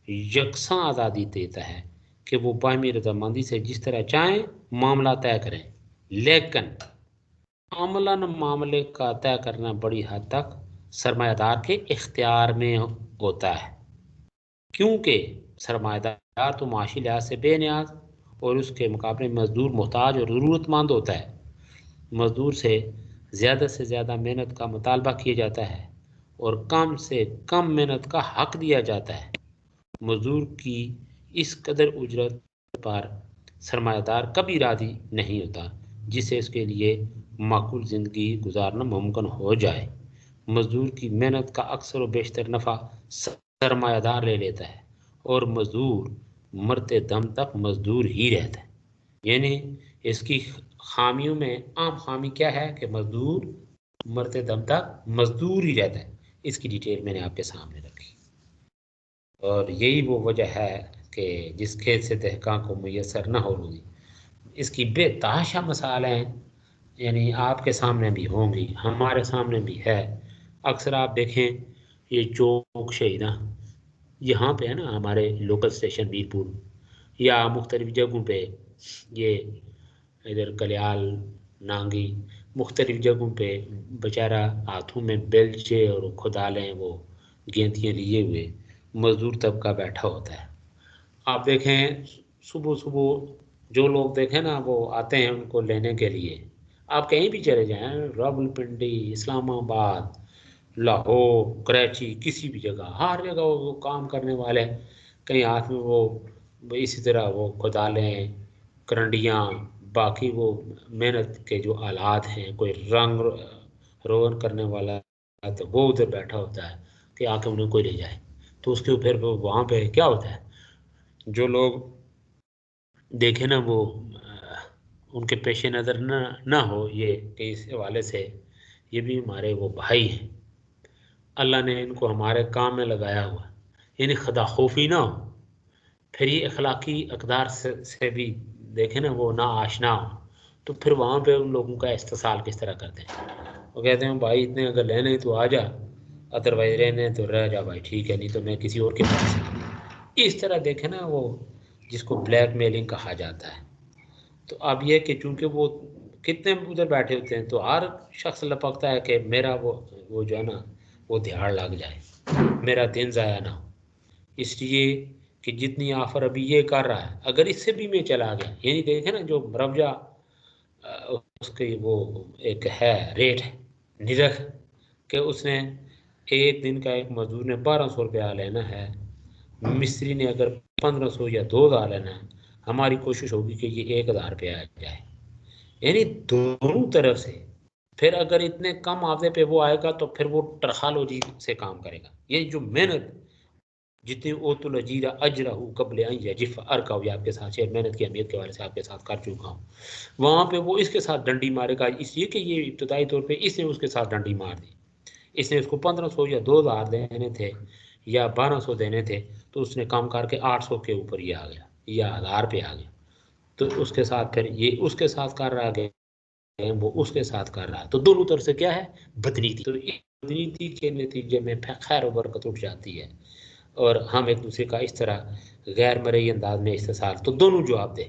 یکساں آزادی دیتا ہے کہ وہ باہمی رضامندی سے جس طرح چاہیں معاملہ طے کریں، لیکن عملاً معاملے کا طے کرنا بڑی حد تک سرمایہ دار کے اختیار میں ہوتا ہے، کیونکہ سرمایہ دار تو معاشی لحاظ سے بے نیاز اور اس کے مقابلے میں مزدور محتاج اور ضرورت مند ہوتا ہے. مزدور سے زیادہ محنت کا مطالبہ کیا جاتا ہے اور کم سے کم محنت کا حق دیا جاتا ہے. مزدور کی اس قدر اجرت پر سرمایہ دار کبھی راضی نہیں ہوتا جس سے اس کے لیے معقول زندگی گزارنا ممکن ہو جائے. مزدور کی محنت کا اکثر و بیشتر نفع سرمایہ دار لے لیتا ہے اور مزدور مرتے دم تک مزدور ہی رہتا ہے. یعنی اس کی خامیوں میں عام خامی کیا ہے کہ مزدور مرتے دم تک مزدور ہی رہتا ہے. اس کی ڈیٹیل میں نے آپ کے سامنے رکھی اور یہی وہ وجہ ہے کہ جس کھیت سے دہقان کو میسر نہ ہو روزی. اس کی بے تحاشا مثالیں یعنی آپ کے سامنے بھی ہوں گی، ہمارے سامنے بھی ہے. اکثر آپ دیکھیں یہ چوک شہیدہ یہاں پہ ہے نا، ہمارے لوکل اسٹیشن میرپور یا مختلف جگہوں پہ، یہ ادھر کلیال نانگی مختلف جگہوں پہ بیچارہ ہاتھوں میں بیلچے اور کھدالیں وہ گینتیاں لیے ہوئے مزدور طبقہ بیٹھا ہوتا ہے. آپ دیکھیں صبح صبح جو لوگ دیکھیں نا وہ آتے ہیں ان کو لینے کے لیے. آپ کہیں بھی چلے جائیں، راولپنڈی، اسلام آباد، لاہور، کراچی، کسی بھی جگہ، ہر جگہ وہ کام کرنے والے کہیں ہاتھ میں وہ اسی طرح وہ کدالیں، کرنڈیاں، باقی وہ محنت کے جو آلات ہیں، کوئی رنگ روغن کرنے والا تو وہ ادھر بیٹھا ہوتا ہے کہ آ کے انہیں کوئی لے جائے. تو اس کے پھر وہاں پہ کیا ہوتا ہے، جو لوگ دیکھیں نا وہ ان کے پیش نظر نہ ہو یہ کہ اس حوالے سے یہ بھی ہمارے وہ بھائی ہیں، اللہ نے ان کو ہمارے کام میں لگایا ہوا، یعنی خدا خوفی نہ ہو. پھر یہ اخلاقی اقدار سے بھی دیکھیں نا وہ نہ آشنا ہو تو پھر وہاں پہ ان لوگوں کا استحصال کس طرح کرتے ہیں. وہ کہتے ہیں بھائی اتنے اگر لینے تو آ جا، ادروائز رہنے تو رہ جا بھائی، ٹھیک ہے، نہیں تو میں کسی اور کے پاس. اس طرح دیکھیں نا وہ جس کو بلیک میلنگ کہا جاتا ہے. تو اب یہ کہ چونکہ وہ کتنے ادھر بیٹھے ہوتے ہیں تو ہر شخص لپکتا ہے کہ میرا وہ جو ہے نا وہ دہاڑ لگ جائے، میرا دن ضائع نہ ہو. اس لیے کہ جتنی آفر ابھی یہ کر رہا ہے اگر اس سے بھی میں چلا گیا، یعنی دیکھیں نا جو مربجہ اس کی وہ ایک ہے ریٹ ہے نرخ کہ اس نے ایک دن کا ایک مزدور نے 1200 روپیہ لینا ہے، مستری نے اگر 1500 یا 2000 لینا ہے، ہماری کوشش ہوگی کہ یہ 1000 روپیہ آ جائے. یعنی دونوں طرف سے. پھر اگر اتنے کم عاوضے پہ وہ آئے گا تو پھر وہ ٹرخالوجی سے کام کرے گا. یہ جو محنت جتنی اوت الجیرہ اجرہ قبل ان یجف ارکا ہوئی آپ کے ساتھ شیئر محنت کی اہمیت کے حوالے سے آپ کے ساتھ کر چکا ہوں، وہاں پہ وہ اس کے ساتھ ڈنڈی مارے گا، اس لیے کہ یہ ابتدائی طور پہ اس نے اس کے ساتھ ڈنڈی مار دی. اس نے اس کو 1500 یا 2000 دینے تھے یا 1200 دینے تھے تو اس نے کام کر کے 800 کے اوپر یہ آ گیا یا 1000 پہ آ گیا. تو اس کے ساتھ پھر یہ اس کے ساتھ کر رہا گیا، وہ اس کے ساتھ کر رہا ہے. تو دونوں طرف سے کیا ہے، بدنیتی. تو بدنیتی کے نتیجے میں خیر و برکت اٹھ جاتی ہے اور ہم ایک دوسرے کا اس طرح غیر مرئی انداز میں استحصال. تو دونوں جواب دیں.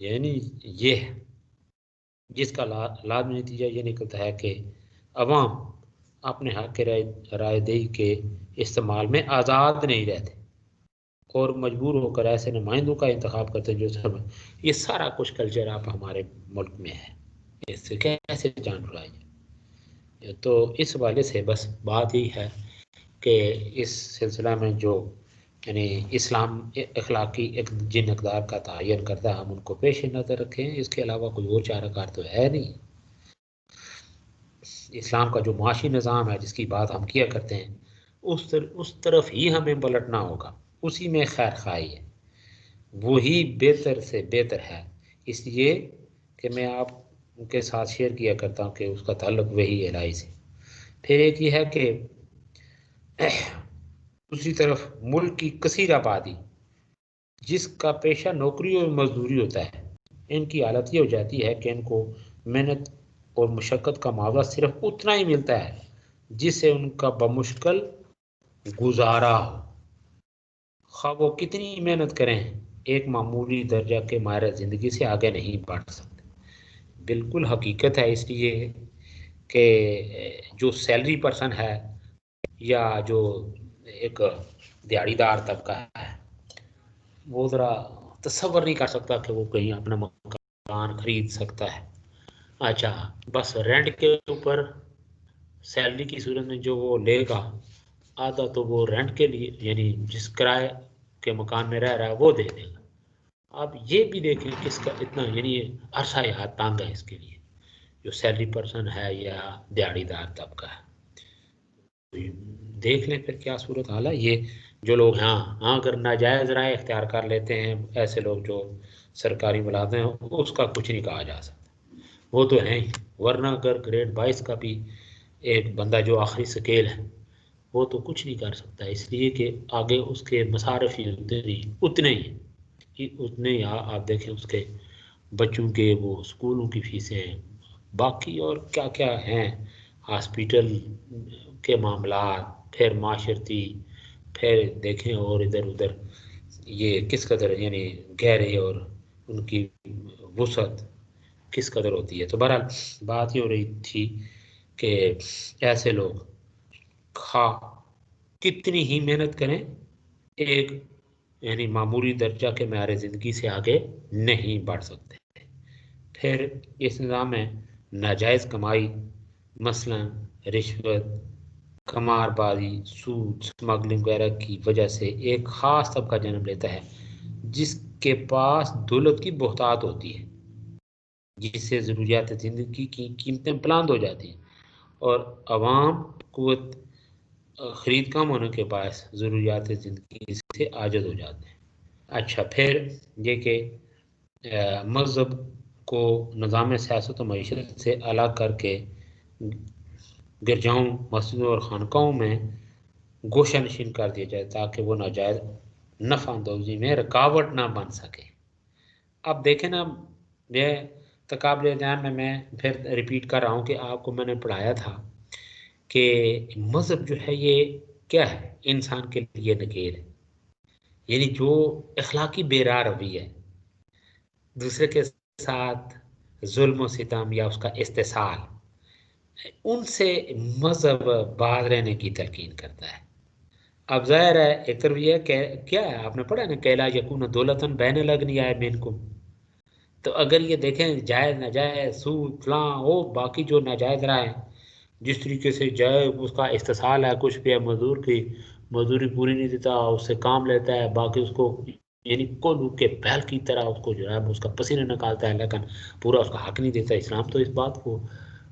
یعنی یہ ہے جس کا لازمی نتیجہ یہ نکلتا ہے کہ عوام اپنے حق کے رائے دہی کے استعمال میں آزاد نہیں رہتے اور مجبور ہو کر ایسے نمائندوں کا انتخاب کرتے ہیں جو سب یہ سارا کچھ کلچر آپ ہمارے ملک میں ہے، اس سے کیسے جان چھڑائیں؟ تو اس حوالے سے بس بات ہی ہے کہ اس سلسلہ میں جو یعنی اسلام اخلاقی ایک جن اقدار کا تعین کرتا ہے ہم ان کو پیش نظر رکھیں، اس کے علاوہ کوئی اور چارہ کار تو ہے نہیں۔ اسلام کا جو معاشی نظام ہے جس کی بات ہم کیا کرتے ہیں اس طرف ہی ہمیں پلٹنا ہوگا، اسی میں خیر خواہی ہے، وہی بہتر سے بہتر ہے، اس لیے کہ میں آپ کے ساتھ شیئر کیا کرتا ہوں کہ اس کا تعلق وہی الہی سے۔ پھر ایک یہ ہے کہ دوسری طرف ملک کی کثیر آبادی جس کا پیشہ نوکری اور مزدوری ہوتا ہے، ان کی حالت یہ ہو جاتی ہے کہ ان کو محنت اور مشقت کا معاوضہ صرف اتنا ہی ملتا ہے جس سے ان کا بمشکل گزارا ہو، خواہ وہ کتنی محنت کریں ایک معمولی درجہ کے ماہر زندگی سے آگے نہیں بڑھ سکتے۔ بالکل حقیقت ہے، اس لیے کہ جو سیلری پرسن ہے یا جو ایک دیہڑی دار طبقہ ہے وہ ذرا تصور نہیں کر سکتا کہ وہ کہیں اپنا مکان خرید سکتا ہے۔ اچھا، بس رینٹ کے اوپر سیلری کی صورت میں جو وہ لے گا آدھا تو وہ رینٹ کے لیے یعنی جس کرائے کے مکان میں رہ رہا ہے وہ دے دے گا۔ اب یہ بھی دیکھیں کس کا اتنا یعنی عرصہ یاد تانگ ہے اس کے لیے جو سیلری پرسن ہے یا دیہڑی دار طبقہ ہے۔ دیکھ لیں پھر کیا صورت حال ہے۔ یہ جو لوگ ہاں اگر ناجائز رائے اختیار کر لیتے ہیں ایسے لوگ جو سرکاری ملازم ہیں اس کا کچھ نہیں کہا جا سکتا، وہ تو ہیں ہی، ورنہ اگر گریڈ 22 کا بھی ایک بندہ جو آخری سکیل ہے وہ تو کچھ نہیں کر سکتا، اس لیے کہ آگے اس کے مصارف ہی اتنے ہی اتنے ہی آپ دیکھیں اس کے بچوں کے وہ اسکولوں کی فیسیں باقی اور کیا کیا ہیں، ہاسپیٹل کے معاملات، پھر معاشرتی، پھر دیکھیں اور ادھر ادھر یہ کس قدر یعنی گہرے اور ان کی وسعت کس قدر ہوتی ہے۔ تو بہرحال بات یہ ہو رہی تھی کہ ایسے لوگ خواہ کتنی ہی محنت کریں ایک یعنی معمولی درجہ کے معیار زندگی سے آگے نہیں بڑھ سکتے۔ پھر اس نظام میں ناجائز کمائی مثلا رشوت، قمار بازی، سود، سمگلنگ وغیرہ کی وجہ سے ایک خاص طبقہ جنم لیتا ہے جس کے پاس دولت کی بہتات ہوتی ہے، جس سے ضروریات زندگی کی قیمتیں بلند ہو جاتی ہیں اور عوام قوت خرید کم ہونے کے باعث ضروریات زندگی سے عاجز ہو جاتے ہیں۔ اچھا، پھر یہ کہ مذہب کو نظام سیاست و معیشت سے الگ کر کے گرجاؤں، مسجدوں اور خانقاہوں میں گوشہ نشین کر دیا جائے تاکہ وہ ناجائز نفع اندوزی میں رکاوٹ نہ بن سکے۔ اب دیکھیں نا، یہ تقابل ذہن میں پھر ریپیٹ کر رہا ہوں کہ آپ کو میں نے پڑھایا تھا کہ مذہب جو ہے یہ کیا ہے، انسان کے لیے نکیر ہے، یعنی جو اخلاقی بے راہ روی ہے، دوسرے کے ساتھ ظلم و ستم یا اس کا استحصال، ان سے مذہب باز رہنے کی تلقین کرتا ہے۔ اب ظاہر ہے ایک طرف یہ کیا ہے، آپ نے پڑھا نا کیلا یکون دولتن بین الاغنیاء منکم، تو اگر یہ دیکھیں جائز ناجائز سود فلاں وہ باقی جو ناجائز رہا ہے جس طریقے سے جائز اس کا استحصال ہے، کچھ بھی ہے مزدور کی مزدوری پوری نہیں دیتا اس سے کام لیتا ہے، باقی اس کو یعنی کولو کے بیل کی طرح اس کو جو ہے اس کا پسینہ نکالتا ہے لیکن پورا اس کا حق نہیں دیتا۔ اسلام تو اس بات کو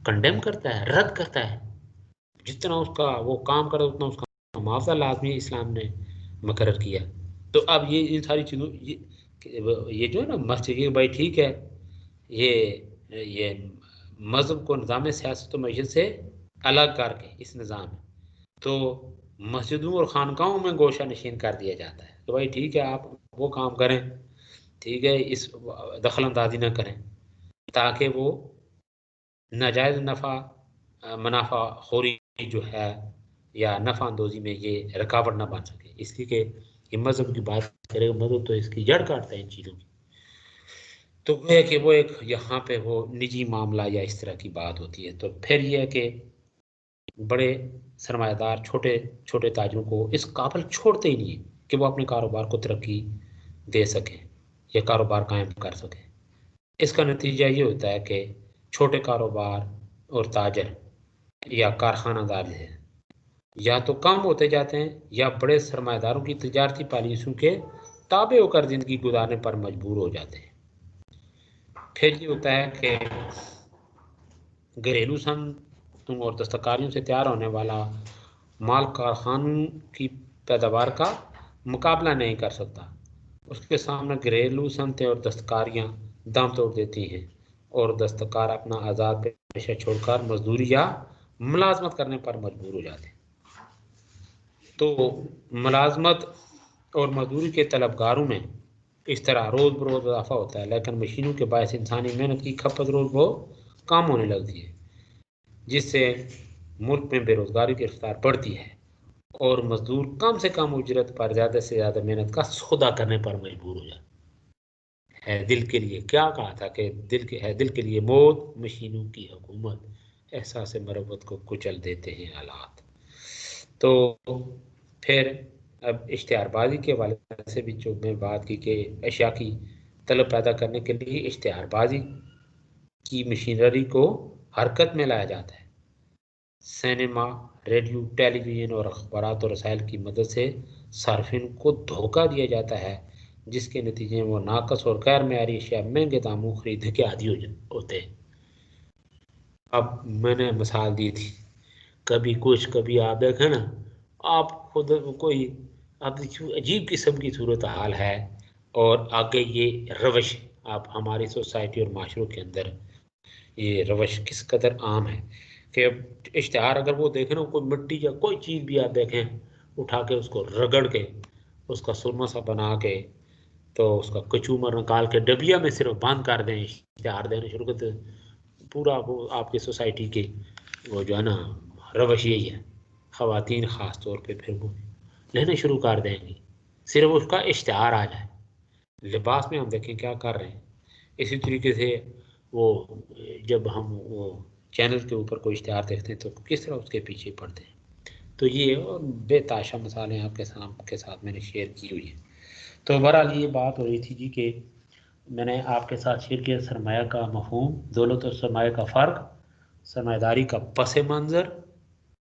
کنڈیم کرتا ہے، رد کرتا ہے، جتنا اس کا وہ کام کرے اتنا اس کا معاوضہ لازمی اسلام نے مقرر کیا۔ تو اب یہ ان ساری چیزوں یہ جو ہے نا مسجد بھائی ٹھیک ہے، یہ مذہب کو نظام سیاست و معیشت سے الگ کر کے اس نظام میں تو مسجدوں اور خانقاہوں میں گوشہ نشین کر دیا جاتا ہے کہ بھائی ٹھیک ہے آپ وہ کام کریں، ٹھیک ہے اس دخل اندازی نہ کریں تاکہ وہ ناجائز منافع خوری جو ہے یا نفع اندوزی میں یہ رکاوٹ نہ بن سکے، اس لیے کہ یہ مذہب کی بات کرے گا، مذہب تو اس کی جڑ کاٹتا ہے ان چیزوں کی۔ تو وہ ہے کہ وہ ایک یہاں پہ وہ نجی معاملہ یا اس طرح کی بات ہوتی ہے. تو پھر یہ ہے کہ بڑے سرمایہ دار چھوٹے چھوٹے تاجروں کو اس قابل چھوڑتے ہی نہیں ہیں کہ وہ اپنے کاروبار کو ترقی دے سکیں یا کاروبار قائم کر سکیں. اس کا نتیجہ یہ ہوتا ہے کہ چھوٹے کاروبار اور تاجر یا کارخانہ دار ہیں یا تو کم ہوتے جاتے ہیں یا بڑے سرمایہ داروں کی تجارتی پالیسیوں کے تابع ہو کر زندگی گزارنے پر مجبور ہو جاتے ہیں. پھر یہ ہوتا ہے کہ گھریلو صنعتوں اور دستکاریوں سے تیار ہونے والا مال کارخانوں کی پیداوار کا مقابلہ نہیں کر سکتا. اس کے سامنے گھریلو صنعتیں اور دستکاریاں دم توڑ دیتی ہیں اور دستکار اپنا آزاد پیشہ چھوڑ کر مزدوری یا ملازمت کرنے پر مجبور ہو جاتے ہیں. تو ملازمت اور مزدوری کے طلبگاروں میں اس طرح روز بروز اضافہ ہوتا ہے، لیکن مشینوں کے باعث انسانی محنت کی کھپت روز بروز کم ہونے لگتی ہے، جس سے ملک میں بے روزگاری کی رفتار بڑھتی ہے اور مزدور کم سے کم اجرت پر زیادہ سے زیادہ محنت کا سودا کرنے پر مجبور ہو جاتا ہے. دل کے لیے کیا کہا تھا کہ دل کے لیے موت، مشینوں کی حکومت، احساس مربت کو کچل دیتے ہیں حالات. تو پھر اب اشتہار بازی کے حوالے سے بھی جو میں بات کی کہ اشیاء کی طلب پیدا کرنے کے لیے اشتہار بازی کی مشینری کو حرکت میں لایا جاتا ہے. سینما، ریڈیو، ٹیلی ویژن اور اخبارات اور رسائل کی مدد سے صارفین کو دھوکہ دیا جاتا ہے، جس کے نتیجے میں وہ ناقص اور غیر معیاری اشیاء مہنگے داموں خریدنے کے عادی ہوتے ہیں. اب میں نے مثال دی تھی، کبھی کچھ کبھی آپ دیکھیں نا، آپ خود کوئی عجیب قسم کی صورتحال ہے اور آگے یہ روش آپ ہماری سوسائٹی اور معاشروں کے اندر یہ روش کس قدر عام ہے کہ اشتہار اگر وہ دیکھیں نا، کوئی مٹی یا کوئی چیز بھی آپ دیکھیں اٹھا کے اس کو رگڑ کے اس کا سرما سا بنا کے تو اس کا کچومر نکال کے ڈبیا میں صرف بند کر دیں، اشتہار دینے شروع کر دیں، پورا وہ آپ کی سوسائٹی کے وہ جو ہے نا روش یہی ہے. خواتین خاص طور پہ پھر وہ لینے شروع کر دیں گی صرف اس کا اشتہار آ جائے. لباس میں ہم دیکھیں کیا کر رہے ہیں. اسی طریقے سے وہ جب ہم وہ چینل کے اوپر کوئی اشتہار دیکھتے ہیں تو کس طرح اس کے پیچھے پڑتے ہیں. تو یہ بے تحاشا مثالیں آپ کے ساتھ میں نے شیئر کی ہوئی ہیں. تو بہرحال یہ بات ہو رہی تھی جی کہ میں نے آپ کے ساتھ شیئر کیا سرمایہ کا مفہوم، دولت اور سرمایہ کا فرق، سرمایہ داری کا پس منظر،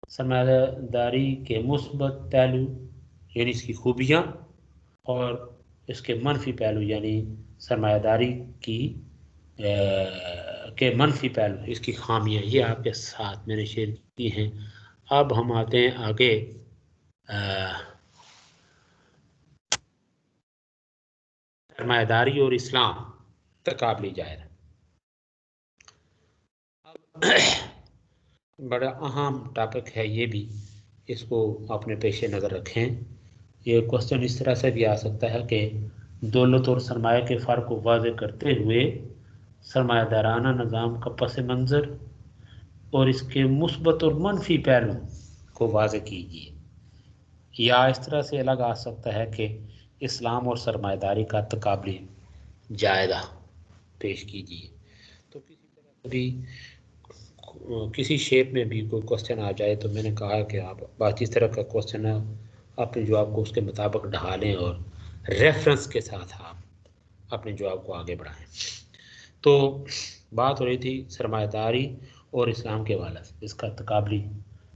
سرمایہ داری کے مثبت پہلو یعنی اس کی خوبیاں اور اس کے منفی پہلو یعنی سرمایہ داری کی کے منفی پہلو، اس کی خامیاں، یہ آپ کے ساتھ میں نے شیئر کی ہیں. اب ہم آتے ہیں آگے سرمایہ داری اور اسلام تقابلی جائزہ. بڑا اہم ٹاپک ہے یہ بھی، اس کو اپنے پیش نظر رکھیں. یہ کوشچن اس طرح سے بھی آ سکتا ہے کہ دولت اور سرمایہ کے فرق کو واضح کرتے ہوئے سرمایہ دارانہ نظام کا پس منظر اور اس کے مثبت اور منفی پہلو کو واضح کیجیے. یا اس طرح سے الگ آ سکتا ہے کہ اسلام اور سرمایہ داری کا تقابلی جائزہ پیش کیجیے. تو کسی طرح بھی کسی شیپ میں بھی کوئی کوشچن آ جائے تو میں نے کہا کہ آپ بات اس طرح کا کوشچن اپنے جواب کو اس کے مطابق ڈھالیں اور ریفرنس کے ساتھ آپ اپنے جواب کو آگے بڑھائیں. تو بات ہو رہی تھی سرمایہ داری اور اسلام کے حوالے سے، اس کا تقابلی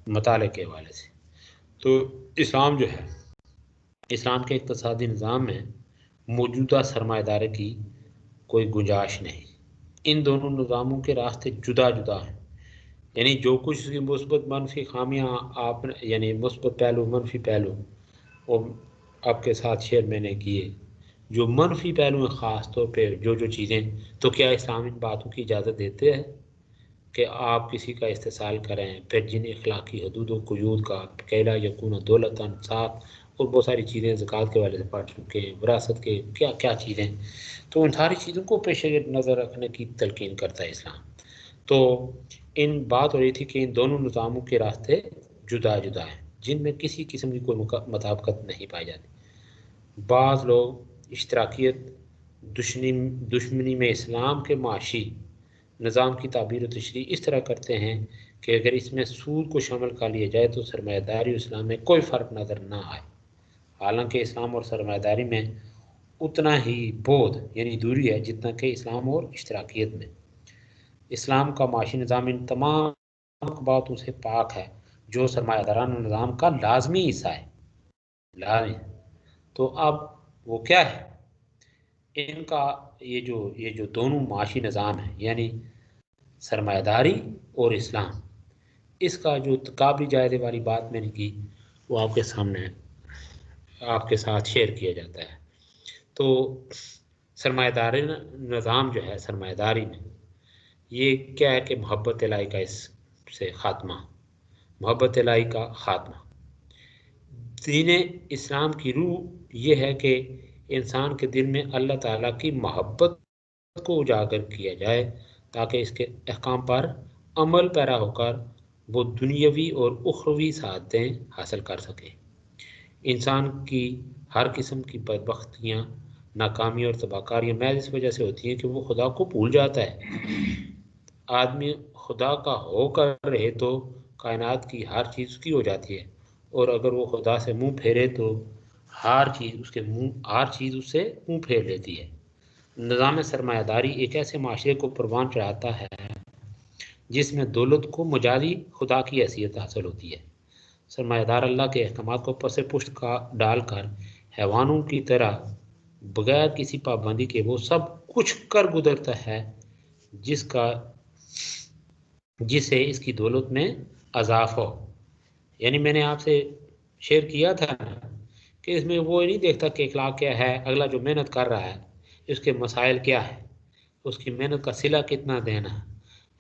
مطالعے کے حوالے سے. تو اسلام جو ہے، اسلام کے اقتصادی نظام میں موجودہ سرمایہ داری کی کوئی گنجائش نہیں. ان دونوں نظاموں کے راستے جدا جدا ہیں. یعنی جو کچھ کی مثبت منفی خامیاں آپ یعنی مثبت پہلو منفی پہلو وہ آپ کے ساتھ شیئر میں نے کیے. جو منفی پہلو ہیں خاص طور پہ جو چیزیں، تو کیا اسلام ان باتوں کی اجازت دیتے ہیں کہ آپ کسی کا استحصال کریں؟ پھر جن اخلاقی حدود و قیود کا کیلا یکون دولتاً ساتھ اور بہت ساری چیزیں زکوٰۃ کے والے سے پڑھ چکے ہیں، وراثت کے کیا کیا چیزیں، تو ان ساری چیزوں کو پیش نظر رکھنے کی تلقین کرتا ہے اسلام. تو ان بات ہو رہی تھی کہ ان دونوں نظاموں کے راستے جدا جدا ہیں جن میں کسی قسم کی کوئی مطابقت نہیں پائی جاتی. بعض لوگ اشتراکیت دشمنی میں اسلام کے معاشی نظام کی تعبیر و تشریح اس طرح کرتے ہیں کہ اگر اس میں سود کو شامل کر لیا جائے تو سرمایہ داری اسلام میں کوئی فرق نظر نہ آئے، حالانکہ اسلام اور سرمایہ داری میں اتنا ہی بعد یعنی دوری ہے جتنا کہ اسلام اور اشتراکیت میں۔ اسلام کا معاشی نظام ان تمام باتوں سے پاک ہے جو سرمایہ دارانہ نظام کا لازمی حصہ ہے۔ لازمی۔ تو اب وہ کیا ہے؟ ان کا یہ جو دونوں معاشی نظام ہیں یعنی سرمایہ داری اور اسلام، اس کا جو قابل جائزے والی بات میں نے کی وہ آپ کے سامنے آپ کے ساتھ شیئر کیا جاتا ہے۔ تو سرمایہ داری نظام جو ہے سرمایہ داری میں یہ کیا ہے کہ محبت الہی کا اس سے خاتمہ، محبت الہی کا خاتمہ۔ دین اسلام کی روح یہ ہے کہ انسان کے دل میں اللہ تعالیٰ کی محبت کو اجاگر کیا جائے تاکہ اس کے احکام پر عمل پیرا ہو کر وہ دنیاوی اور اخروی سعادتیں حاصل کر سکے۔ انسان کی ہر قسم کی بدبختیاں، ناکامی اور تباہکاریاں محض اس وجہ سے ہوتی ہیں کہ وہ خدا کو بھول جاتا ہے۔ آدمی خدا کا ہو کر رہے تو کائنات کی ہر چیز اس کی ہو جاتی ہے، اور اگر وہ خدا سے منہ پھیرے تو ہر چیز اس سے منہ پھیر لیتی ہے۔ نظام سرمایہ داری ایک ایسے معاشرے کو پروان چڑھاتا ہے جس میں دولت کو مجازی خدا کی حیثیت حاصل ہوتی ہے۔ سرمایہ دار اللہ کے احکامات کو پس پشت کا ڈال کر حیوانوں کی طرح بغیر کسی پابندی کے وہ سب کچھ کر گزرتا ہے جس سے اس کی دولت میں اضافہ ہو۔ یعنی میں نے آپ سے شیئر کیا تھا کہ اس میں وہ نہیں دیکھتا کہ اخلاق کیا ہے، اگلا جو محنت کر رہا ہے اس کے مسائل کیا ہے، اس کی محنت کا صلہ کتنا دینا ہے۔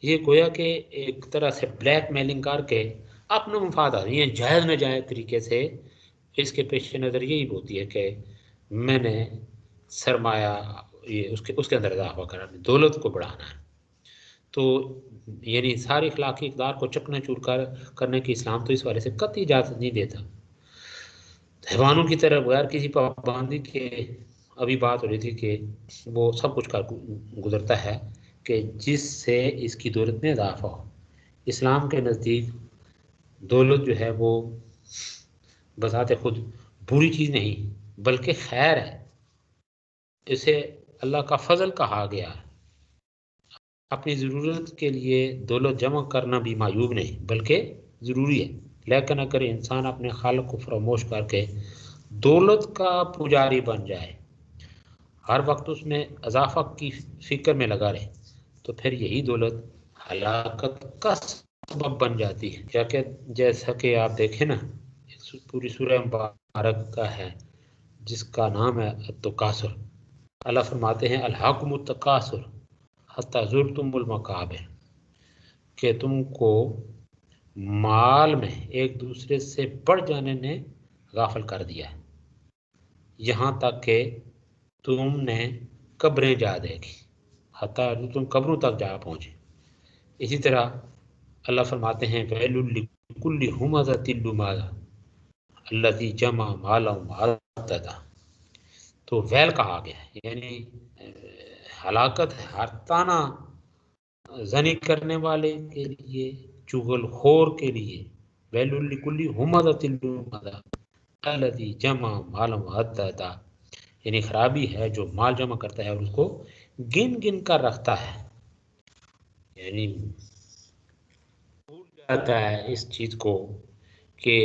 یہ گویا کہ ایک طرح سے بلیک میلنگ کر کے اپنا مفاد یہ جائز نہ جائز طریقے سے اس کے پیش نظر یہی ہوتی ہے کہ میں نے سرمایہ اس کے اندر اضافہ کرنا، دولت کو بڑھانا ہے۔ تو یعنی ساری اخلاقی اقدار کو چکنا چور کرنے کی اسلام تو اس والے سے قطعی اجازت نہیں دیتا۔ حیوانوں کی طرح بغیر کسی پابندی کے ابھی بات ہو رہی تھی کہ وہ سب کچھ کر گزرتا ہے کہ جس سے اس کی دولت میں اضافہ ہو۔ اسلام کے نزدیک دولت جو ہے وہ بذات خود بری چیز نہیں بلکہ خیر ہے، اسے اللہ کا فضل کہا گیا ہے۔ اپنی ضرورت کے لیے دولت جمع کرنا بھی معیوب نہیں بلکہ ضروری ہے، لیکن اگر انسان اپنے خالق کو فراموش کر کے دولت کا پجاری بن جائے، ہر وقت اس میں اضافہ کی فکر میں لگا رہے، تو پھر یہی دولت ہلاکت کا سبب بن جاتی ہے۔ جیسا کہ آپ دیکھیں نا، پوری سورہ مبارک کا ہے جس کا نام ہے التکاثر۔ اللہ فرماتے ہیں الہاکم التکاثر حتی زرتم المقابر، کہ تم کو مال میں ایک دوسرے سے بڑھ جانے نے غافل کر دیا ہے، یہاں تک کہ تم نے قبریں جا دیکھی، حتیٰ تم قبروں تک جا پہنچے۔ اسی طرح اللہ فرماتے ہیں ویل لکل ہمزۃ لمزہ الذی جمع مالا وعددہ، تو ویل کہا گیا ہے یعنی ہلاکت ہے ہر تانا زنی کرنے والے کے لیے، چغل خور کے لیے، ویل لکل ہمزۃ لمزہ الذی جمع مالا وعددہ، یعنی خرابی ہے جو مال جمع کرتا ہے اور اس کو گن گن کر رکھتا ہے، یعنی بھول جاتا ہے اس چیز کو کہ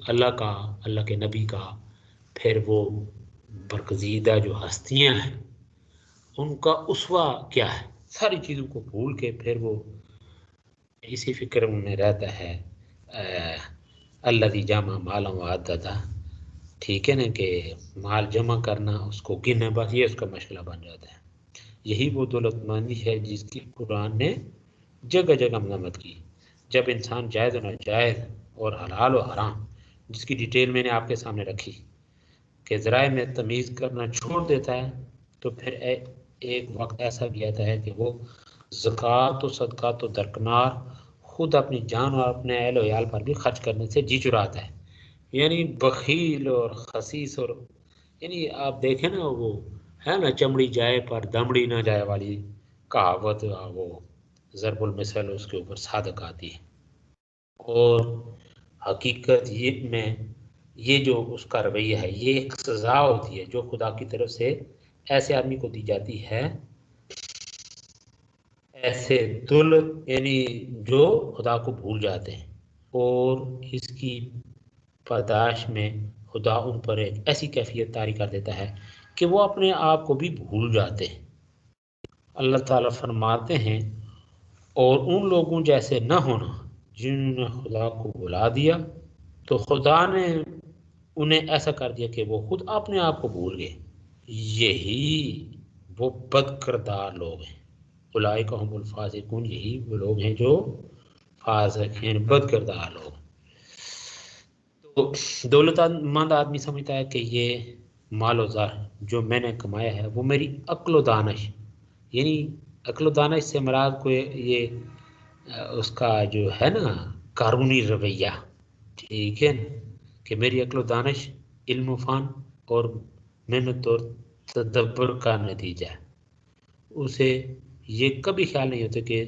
اللہ کے نبی کا، پھر وہ برگزیدہ جو ہستیاں ہیں ان کا اسوہ کیا ہے، ساری چیزوں کو بھول کے پھر وہ اسی فکر میں رہتا ہے الذی جمع مالا وعددہ، ٹھیک ہے نا، کہ مال جمع کرنا، اس کو گننا، بس یہ اس کا مشغلہ بن جاتا ہے۔ یہی وہ دولت مندی ہے جس کی قرآن نے جگہ جگہ مذمت کی۔ جب انسان جائز و ناجائز اور حلال و حرام، جس کی ڈیٹیل میں نے آپ کے سامنے رکھی، کہ ذرائع میں تمیز کرنا چھوڑ دیتا ہے، تو پھر ایک وقت ایسا بھی آتا ہے کہ وہ زکوٰۃ و صدقات و درکنار خود اپنی جان اور اپنے اہل و عیال پر بھی خرچ کرنے سے جی چراتا ہے، یعنی بخیل اور خسیس اور یعنی آپ دیکھیں نا وہ ہے نا چمڑی جائے پر دمڑی نہ جائے والی کہاوت، وہ ضرب المثل اس کے اوپر صادق آتی ہے. اور حقیقت یہ میں یہ جو اس کا رویہ ہے یہ ایک سزا ہوتی ہے جو خدا کی طرف سے ایسے آدمی کو دی جاتی ہے، ایسے یعنی جو خدا کو بھول جاتے ہیں، اور اس کی پاداش میں خدا ان پر ایک ایسی کیفیت طاری کر دیتا ہے کہ وہ اپنے آپ کو بھی بھول جاتے ہیں. اللہ تعالیٰ فرماتے ہیں اور ان لوگوں جیسے نہ ہونا جنہوں نے خدا کو بھلا دیا تو خدا نے انہیں ایسا کر دیا کہ وہ خود اپنے آپ کو بھول گئے. یہی وہ بد کردار لوگ ہیں، اولئک هم الفاسقون، یہی وہ لوگ ہیں جو فاسق ہیں، بد کردار لوگ. تو دولت مند آدمی سمجھتا ہے کہ یہ مال و زر جو میں نے کمایا ہے وہ میری عقل و دانش، یعنی عقل و دانش سے مراد کو یہ اس کا جو ہے نا قانونی رویہ، ٹھیک ہے، کہ میری عقل و دانش، علم و فن اور محنت اور تدبر کا نتیجہ ہے. اسے یہ کبھی خیال نہیں ہوتا کہ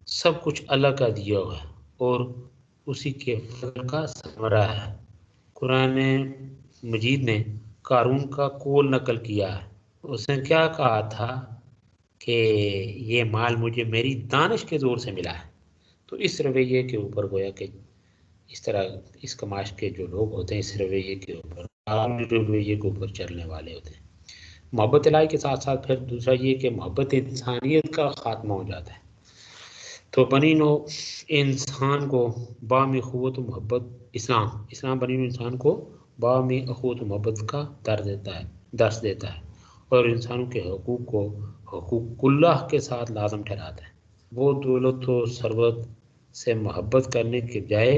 سب کچھ اللہ کا دیا ہوا ہے اور اسی کے فضل کا ثمرہ ہے. قرآن مجید نے قارون کا قول نقل کیا ہے. اس نے کیا کہا تھا کہ یہ مال مجھے میری دانش کے زور سے ملا ہے. تو اس رویے کے اوپر گویا کہ اس طرح اس کماش کے جو لوگ ہوتے ہیں اس رویے کے اوپر رویے کے اوپر چلنے والے ہوتے ہیں. محبت الہی کے ساتھ ساتھ پھر دوسرا یہ کہ محبت انسانیت کا خاتمہ ہو جاتا ہے. تو بنی نو انسان کو باہمی اخوت و محبت، اسلام بنی نو انسان کو باہمی اخوت و محبت کا درس دیتا ہے اور انسانوں کے حقوق کو حقوق اللہ کے ساتھ لازم ٹھہراتا ہے. وہ دولت و ثروت سے محبت کرنے کے بجائے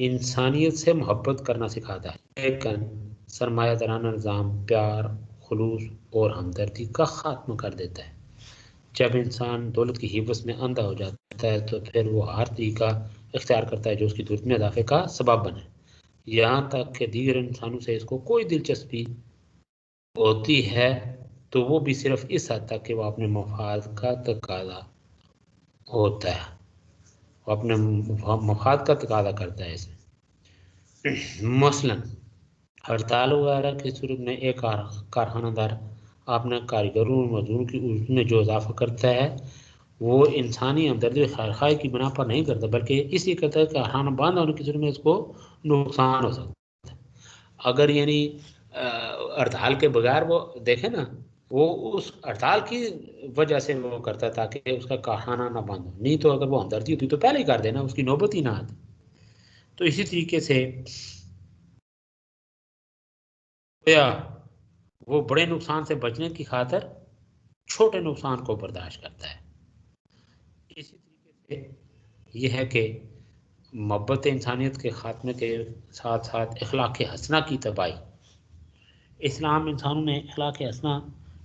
انسانیت سے محبت کرنا سکھاتا ہے، لیکن سرمایہ دارانہ نظام پیار، خلوص اور ہمدردی کا خاتمہ کر دیتا ہے. جب انسان دولت کی حوث میں اندھا ہو جاتا ہے تو پھر وہ ہر طریقہ اختیار کرتا ہے جو اس کی دولت میں اضافے کا سبب بنے، یہاں تک کہ دیگر انسانوں سے اس کو کوئی دلچسپی ہوتی ہے تو وہ بھی صرف اس حد تک کہ وہ اپنے مفاد کا تقاضا ہوتا ہے، وہ اپنے مفاد کا تقاضا کرتا ہے. اس میں مثلا ہڑتال وغیرہ کی صورت میں ایک کارخانہ دار اپنے کاریگروں اور مزدوروں کی اجرت میں جو اضافہ کرتا ہے وہ انسانی ہمدردی خیرخواہی کی بنا پر نہیں کرتا، بلکہ اسی کرتا ہے کہ کارخانہ بند ہونے کی صورت میں اس کو نقصان ہو سکتا ہے. اگر یعنی ہڑتال کے بغیر وہ دیکھیں نا، وہ اس ہڑتال کی وجہ سے وہ کرتا ہے تاکہ اس کا کارخانہ نہ بند ہو، نہیں تو اگر وہ ہمدردی ہوتی تو پہلے ہی کر دینا، اس کی نوبت ہی نہ آتی. تو اسی طریقے سے وہ بڑے نقصان سے بچنے کی خاطر چھوٹے نقصان کو برداشت کرتا ہے. اسی طریقے سے یہ ہے کہ محبت انسانیت کے خاتمے کے ساتھ ساتھ اخلاق حسنہ کی تباہی. اسلام انسانوں میں اخلاق حسنہ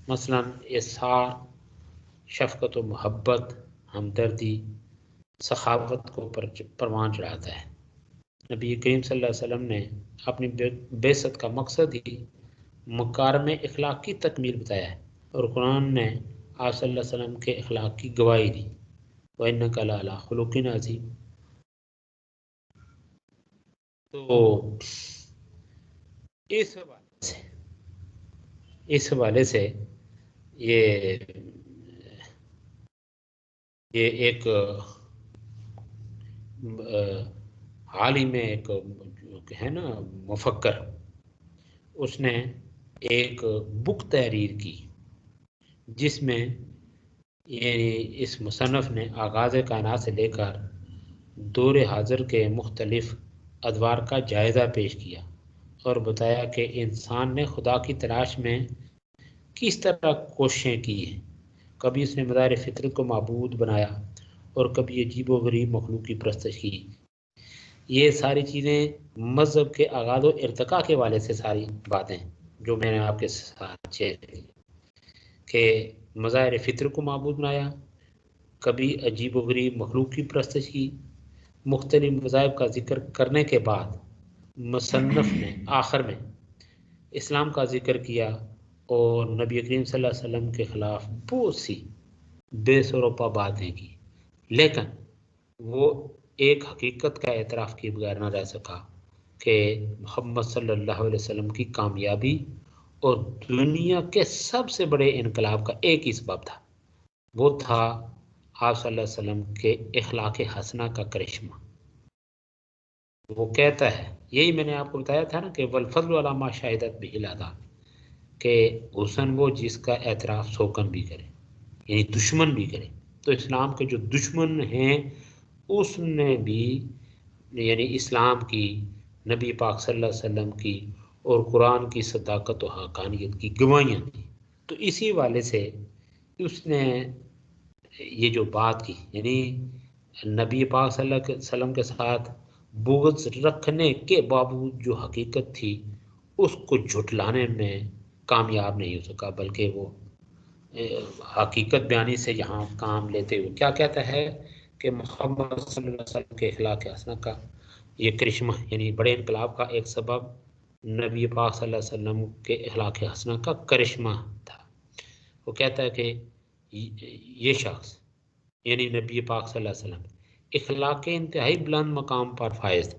مثلا احسان، شفقت و محبت، ہمدردی، سخاوت کو پروان چڑھاتا ہے. نبی کریم صلی اللہ علیہ وسلم نے اپنی بعثت کا مقصد ہی مکارم اخلاق کی تکمیل بتایا ہے اور قرآن نے آپ صلی اللہ علیہ وسلم کے اخلاق کی گواہی دی، وَإِنَّكَ لَعَلَىٰ خُلُقٍ عَظِيمٍ. تو اس حوالے سے یہ ایک حال ہی میں ایک ہے نا مفکر، اس نے ایک بک تحریر کی جس میں یعنی اس مصنف نے آغاز کائنات سے لے کر دور حاضر کے مختلف ادوار کا جائزہ پیش کیا اور بتایا کہ انسان نے خدا کی تلاش میں کس طرح کوششیں کی ہیں. کبھی اس نے مظاہر فطرت کو معبود بنایا اور کبھی عجیب و غریب مخلوق کی پرستش کی. یہ ساری چیزیں مذہب کے آغاز و ارتقاء کے والے سے ساری باتیں جو میں نے آپ کے ساتھ شیئر کی کہ مظاہر فطر کو معبود بنایا، کبھی عجیب و غریب مخلوق کی پرستش کی. مختلف مذاہب کا ذکر کرنے کے بعد مصنف نے آخر میں اسلام کا ذکر کیا اور نبی کریم صلی اللہ علیہ وسلم کے خلاف بہت سی بے سروپا باتیں کی، لیکن وہ ایک حقیقت کا اعتراف کیے بغیر نہ رہ سکا کہ محمد صلی اللہ علیہ وسلم کی کامیابی اور دنیا کے سب سے بڑے انقلاب کا ایک ہی سبب تھا، وہ تھا آپ صلی اللہ علیہ وسلم کے اخلاق حسنہ کا کرشمہ۔ وہ کہتا ہے، یہی میں نے آپ کو بتایا تھا نا کہ والفضل علی ما شہدت بہ الاعداء، کہ حسن وہ جس کا اعتراف سوکن بھی کرے، یعنی دشمن بھی کرے۔ تو اسلام کے جو دشمن ہیں اس نے بھی یعنی اسلام کی، نبی پاک صلی اللہ علیہ وسلم کی اور قرآن کی صداقت و حقانیت کی گواہیاں دی۔ تو اسی والے سے اس نے یہ جو بات کی، یعنی نبی پاک صلی اللہ علیہ وسلم کے ساتھ بغض رکھنے کے باوجود جو حقیقت تھی اس کو جھٹلانے میں کامیاب نہیں ہو سکا، بلکہ وہ حقیقت بیانی سے یہاں کام لیتے ہوئے کیا کہتا ہے کہ محمد صلی اللہ علیہ وسلم کے اخلاق حسنہ کا یہ کرشمہ، یعنی بڑے انقلاب کا ایک سبب نبی پاک صلی اللہ علیہ وسلم کے اخلاق حسنہ کا کرشمہ تھا۔ وہ کہتا ہے کہ یہ شخص یعنی نبی پاک صلی اللہ علیہ وسلم اخلاق کے انتہائی بلند مقام پر فائز،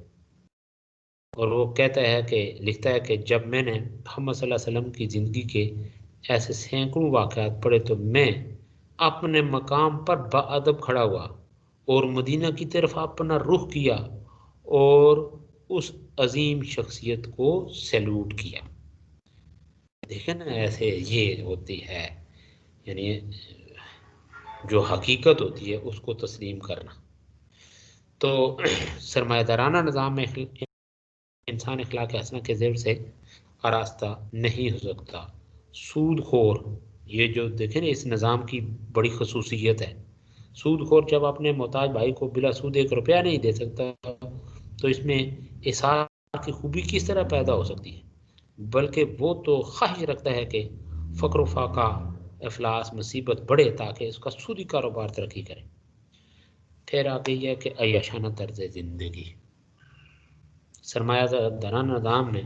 اور وہ کہتا ہے کہ لکھتا ہے کہ جب میں نے محمد صلی اللہ علیہ وسلم کی زندگی کے ایسے سینکڑوں واقعات پڑھے تو میں اپنے مقام پر باادب کھڑا ہوا اور مدینہ کی طرف اپنا رخ کیا اور اس عظیم شخصیت کو سیلوٹ کیا۔ دیکھیں نا، ایسے یہ ہوتی ہے یعنی جو حقیقت ہوتی ہے اس کو تسلیم کرنا۔ تو سرمایہ دارانہ نظام میں انسان اخلاق حسنہ کے ذیل سے آراستہ نہیں ہو سکتا۔ سود خور، یہ جو دیکھیں نا اس نظام کی بڑی خصوصیت ہے، سود خور جب اپنے محتاج بھائی کو بلا سود 1 روپیہ نہیں دے سکتا تو اس میں احسان کی خوبی کس طرح پیدا ہو سکتی ہے؟ بلکہ وہ تو خواہش رکھتا ہے کہ فقر و فاقہ، افلاس، مصیبت بڑھے تاکہ اس کا سودی کاروبار ترقی کرے۔ پھر آگے یہ ہے کہ عیاشانہ طرز زندگی۔ سرمایہ دارانہ نظام نے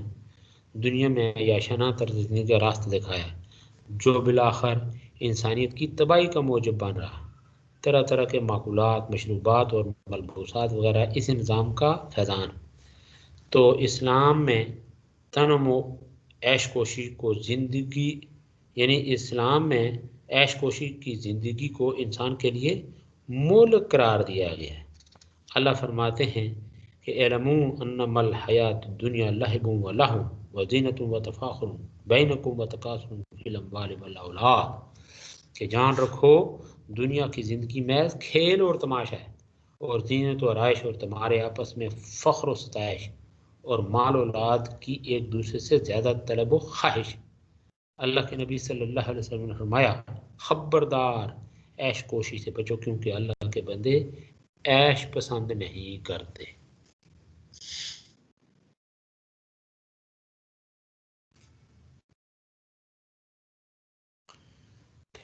دنیا میں عیاشانہ طرز زندگی کا راستہ دکھایا ہے جو بالآخر انسانیت کی تباہی کا موجب بن رہا ہے۔ طرح طرح کے معقولات، مشروبات اور ملبوسات وغیرہ اس نظام کا فیضان۔ تو اسلام میں تنم و عیش کوشی کو زندگی، یعنی اسلام میں عیش کوشی کی زندگی کو انسان کے لیے مولک قرار دیا گیا ہے۔ اللہ فرماتے ہیں کہ اعلموا انما الحیات الدنیا لہو و لہو و زینۃ و تفاخر بینکم و تکاثر فی الاموال والاولاد، کہ جان رکھو دنیا کی زندگی محض کھیل اور تماشا ہے، اور زینت و آرائش اور تمہارے آپس میں فخر و ستائش اور مال و اولاد کی ایک دوسرے سے زیادہ طلب و خواہش۔ اللہ کے نبی صلی اللہ علیہ وسلم نے فرمایا، خبردار عیش کوشی سے بچو کیونکہ اللہ کے بندے عیش پسند نہیں کرتے۔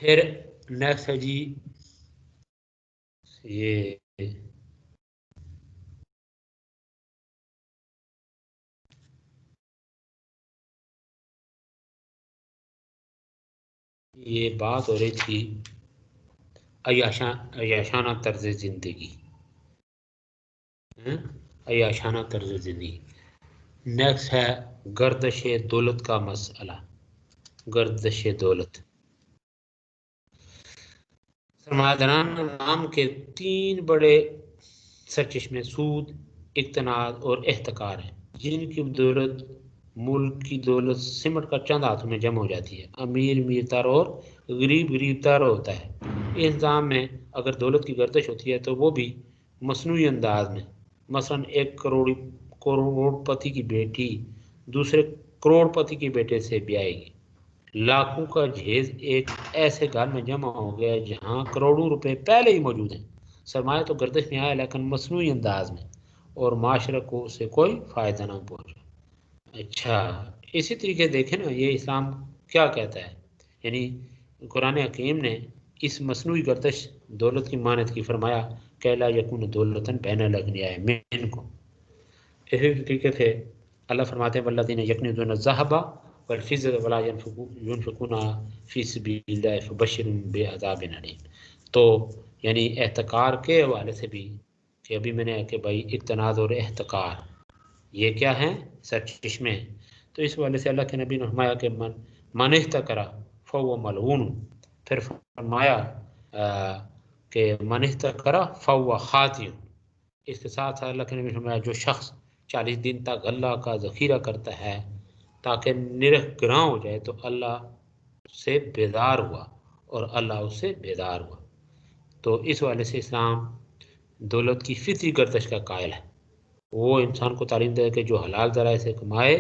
پھر نیکسٹ ہے جی یہ بات ہو رہی تھی عیاشانہ طرز زندگی، عیاشانہ طرز زندگی۔ نیکسٹ ہے گردش دولت کا مسئلہ، گردش دولت۔ سرمایہ دارانہ نظام کے 3 بڑے سرچشمے سود، اقتناع اور احتکار ہیں، جن کی دولت ملک کی دولت سمٹ کر چند ہاتھوں میں جمع ہو جاتی ہے۔ امیر امیر تر اور غریب غریب تر ہوتا ہے۔ اس نظام میں اگر دولت کی گردش ہوتی ہے تو وہ بھی مصنوعی انداز میں، مثلا ایک کروڑ پتی کی بیٹی دوسرے کروڑ پتی کے بیٹے سے بیائے گی۔ لاکھوں کا جہیز ایک ایسے گھر میں جمع ہو گیا جہاں کروڑوں روپے پہلے ہی موجود ہیں۔ سرمایہ تو گردش میں آیا لیکن مصنوعی انداز میں، اور معاشرے کو اس سے کوئی فائدہ نہ پہنچا۔ اچھا، اسی طریقے دیکھیں نا یہ اسلام کیا کہتا ہے، یعنی قرآن حکیم نے اس مصنوعی گردش دولت کی مانند کی فرمایا کہ لا یکون دولتن بین الاغنیاء منکم۔ اسی طریقے سے اللہ فرماتے ہیں والذین یکنزون الذھب والفزة ولا ينفقون فی سبیل اللہ فبشرهم بعذاب علیم. تو یعنی احتکار کے حوالے سے بھی کہ ابھی میں نے کہ بھائی اقتناز اور احتکار یہ کیا ہیں؟ سرچشمے. تو اس حوالے سے اللہ کے نبی نے فرمایا کہ من احتکر فهو ملعون. پھر فرمایا کہ من احتکر فهو خاطئ. اس کے ساتھ اللہ کے نبی نے فرمایا جو شخص 40 دن تک اللہ کا ذخیرہ کرتا ہے تاکہ نرخ گراں ہو جائے تو اللہ سے بیدار ہوا اور اللہ اس سے بیدار ہوا. تو اس حوالے سے اسلام دولت کی فطری گردش کا قائل ہے. وہ انسان کو تعلیم دے کہ جو حلال ذرائع سے کمائے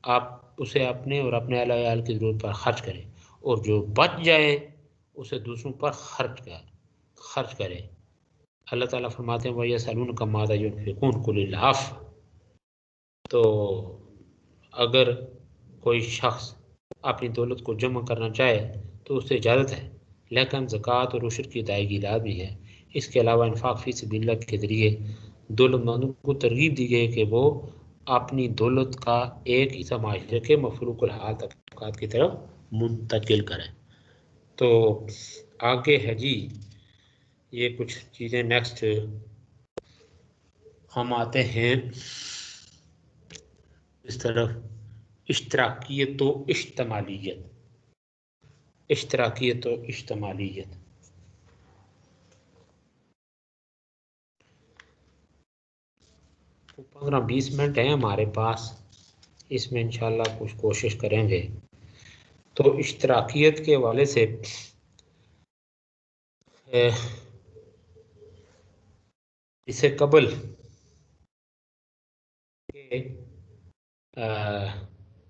آپ اسے اپنے اور اپنے اہل عیال کی ضرورت پر خرچ کریں، اور جو بچ جائے اسے دوسروں پر خرچ کرے. اللہ تعالیٰ فرماتے ہیں وَيَسْأَلُونَكَ مَاذَا يُنْفِقُونَ قُلِ الْعَفْوَ. تو اگر کوئی شخص اپنی دولت کو جمع کرنا چاہے تو اس سے اجازت ہے، لیکن زکوٰۃ اور عشر کی ادائیگی لازمی ہے. اس کے علاوہ انفاق فی سبیل اللہ کے ذریعے دولت مندوں کو ترغیب دی گئی کہ وہ اپنی دولت کا ایک حصہ معاشرے کے مفروق الحال طبقات کی طرف منتقل کریں. تو آگے ہے جی یہ کچھ چیزیں نیکسٹ ہم آتے ہیں اس طرف اشتراکیت و اشتمالیت. اشتراکیت و اشتمالیت. تو 15-20 منٹ ہیں ہمارے پاس، اس میں انشاءاللہ کچھ کوشش کریں گے. تو اشتراکیت کے حوالے سے اسے قبل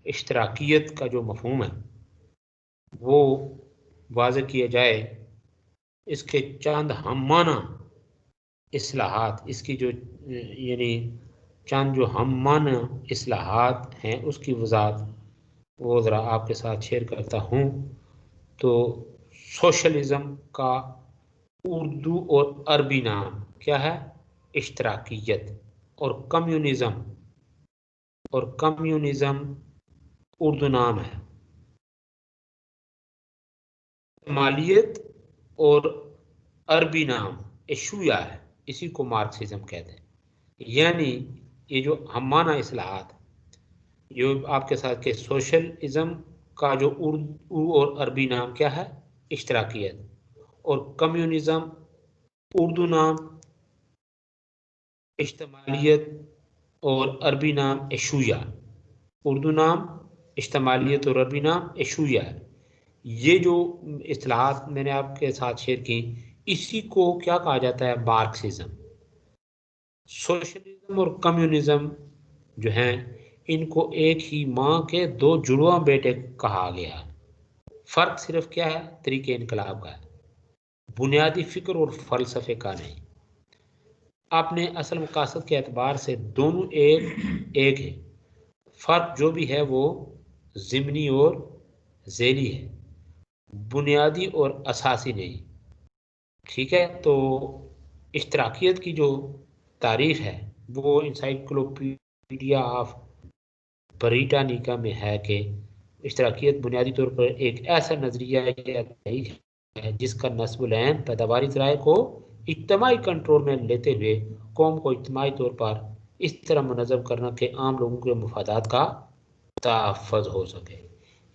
اشتراکیت کا جو مفہوم ہے وہ واضح کیا جائے. اس کے چند ہم معنی اصلاحات، اس کی جو یعنی چند جو ہم معنی اصلاحات ہیں اس کی وضاحت وہ ذرا آپ کے ساتھ شیئر کرتا ہوں. تو سوشلزم کا اردو اور عربی نام کیا ہے؟ اشتراکیت. اور کمیونزم اردو نام ہے مالیت، اور عربی نام ایشویا ہے. اسی کو مارکسزم کہتے ہیں. یعنی یہ جو ہم معنی اصلاحات جو آپ کے ساتھ کہ سوشلزم کا جو اردو اور عربی نام کیا ہے؟ اشتراکیت. اور کمیونزم اردو نام اشتمالیت اور عربی نام ایشویا. اردو نام اشتمالیت اور عربی نام ایشویا ہے. یہ جو اصطلاحات میں نے آپ کے ساتھ شیئر کی اسی کو کیا کہا جاتا ہے؟ مارکسزم. سوشلزم اور کمیونزم جو ہیں ان کو ایک ہی ماں کے دو جڑواں بیٹے کہا گیا. فرق صرف کیا ہے؟ طریقہ انقلاب کا ہے، بنیادی فکر اور فلسفے کا نہیں. اپنے اصل مقاصد کے اعتبار سے دونوں ایک ہے. فرق جو بھی ہے وہ ضمنی اور ذیلی ہے، بنیادی اور اساسی نہیں. ٹھیک ہے. تو اشتراکیت کی جو تعریف ہے وہ انسائکلوپیڈیا آف بریٹانیکا میں ہے کہ اشتراکیت بنیادی طور پر ایک ایسا نظریہ ہے جس کا نصب العین پیداواری ذرائع کو اجتماعی کنٹرول میں لیتے ہوئے قوم کو اجتماعی طور پر اس طرح منظم کرنا کہ عام لوگوں کے مفادات کا تحفظ ہو سکے.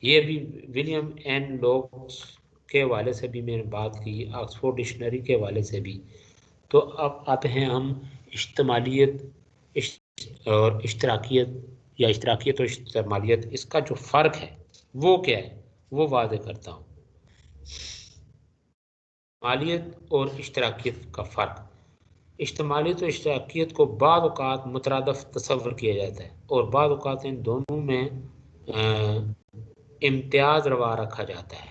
یہ بھی ولیم این لوکس کے حوالے سے بھی میں نے بات کی، آکسفورڈ ڈکشنری کے حوالے سے بھی. تو اب آتے ہیں ہم اشتمالیت اور اشتراکیت یا اشتراکیت اور اشتمالیت، اس کا جو فرق ہے وہ کیا ہے وہ واضح کرتا ہوں. اشتمالیت اور اشتراکیت کا فرق. اشتمالیت اور اشتراکیت کو بعض اوقات مترادف تصور کیا جاتا ہے اور بعض اوقات ان دونوں میں امتیاز روا رکھا جاتا ہے.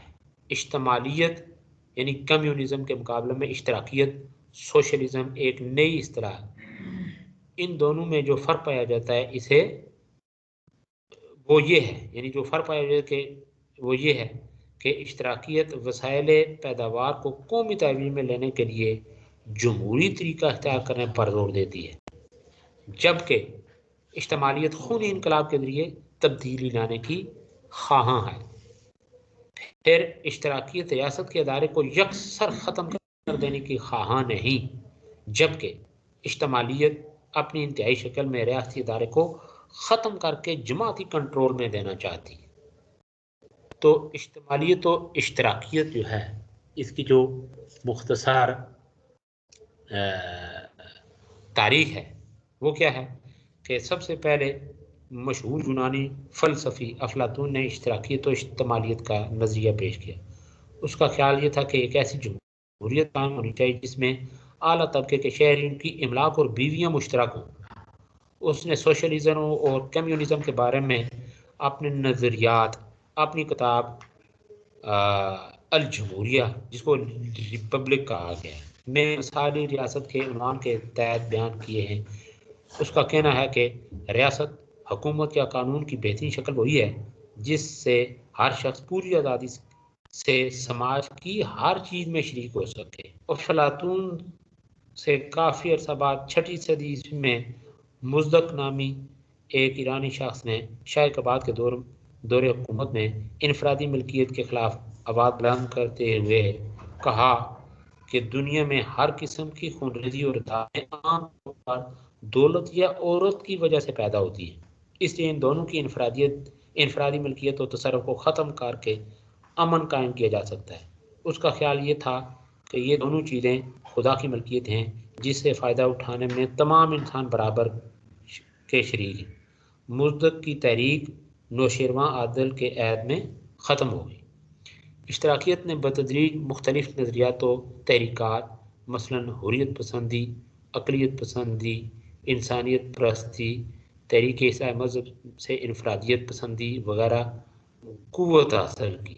اشتمالیت یعنی کمیونزم کے مقابلے میں اشتراکیت سوشلزم ایک نئی اصطلاح ہے. ان دونوں میں جو فرق پایا جاتا ہے اسے وہ یہ ہے، یعنی جو فرق پایا جاتا ہے کہ وہ یہ ہے کہ اشتراکیت وسائل پیداوار کو قومی تعمیل میں لینے کے لیے جمہوری طریقہ اختیار کرنے پر زور دیتی ہے، جبکہ اشتمالیت خونی انقلاب کے ذریعے تبدیلی لانے کی خواہاں ہے۔ پھر اشتراکیت ریاست کے ادارے کو یکسر ختم کر دینے کی خواہاں نہیں، جبکہ اشتمالیت اپنی انتہائی شکل میں ریاستی ادارے کو ختم کر کے جماعتی کنٹرول میں دینا چاہتی۔ تو اشتمالیت و اشتراکیت جو ہے اس کی جو مختصر تاریخ ہے وہ کیا ہے کہ سب سے پہلے مشہور یونانی فلسفی افلاطون نے اشتراکیت و اشتمالیت کا نظریہ پیش کیا۔ اس کا خیال یہ تھا کہ ایک ایسی جمہوریت قائم ہونی چاہیے جس میں اعلیٰ طبقے کے شہریوں کی املاک اور بیویاں مشترک ہوں۔ اس نے سوشلزم اور کمیونزم کے بارے میں اپنے نظریات اپنی کتاب الجمہوریہ، جس کو ریپبلک کہا گیا ہے، میں مثالی ریاست کے عنوان کے تحت بیان کیے ہیں۔ اس کا کہنا ہے کہ ریاست، حکومت یا قانون کی بہترین شکل وہی ہے جس سے ہر شخص پوری آزادی سے سماج کی ہر چیز میں شریک ہو سکے۔ افلاطون سے کافی عرصہ بعد 6 صدی میں مزدق نامی ایک ایرانی شخص نے شاہ قباد کے دور حکومت میں انفرادی ملکیت کے خلاف آواز بلند کرتے ہوئے کہا کہ دنیا میں ہر قسم کی خونریزی اور داغیں عام طور پر دولت یا عورت کی وجہ سے پیدا ہوتی ہیں، اس لیے ان دونوں کی انفرادی ملکیت و تصرف کو ختم کر کے امن قائم کیا جا سکتا ہے۔ اس کا خیال یہ تھا کہ یہ دونوں چیزیں خدا کی ملکیت ہیں جس سے فائدہ اٹھانے میں تمام انسان برابر کے شریک ہیں۔ مزدق کی تحریک نوشیروان عادل کے عہد میں ختم ہو گئی۔ اشتراکیت نے بتدریج مختلف نظریات و تحریکات، مثلاً حریت پسندی، اقلیت پسندی، انسانیت پرستی، تحریک عیسائی مذہب سے انفرادیت پسندی وغیرہ قوت حاصل کی،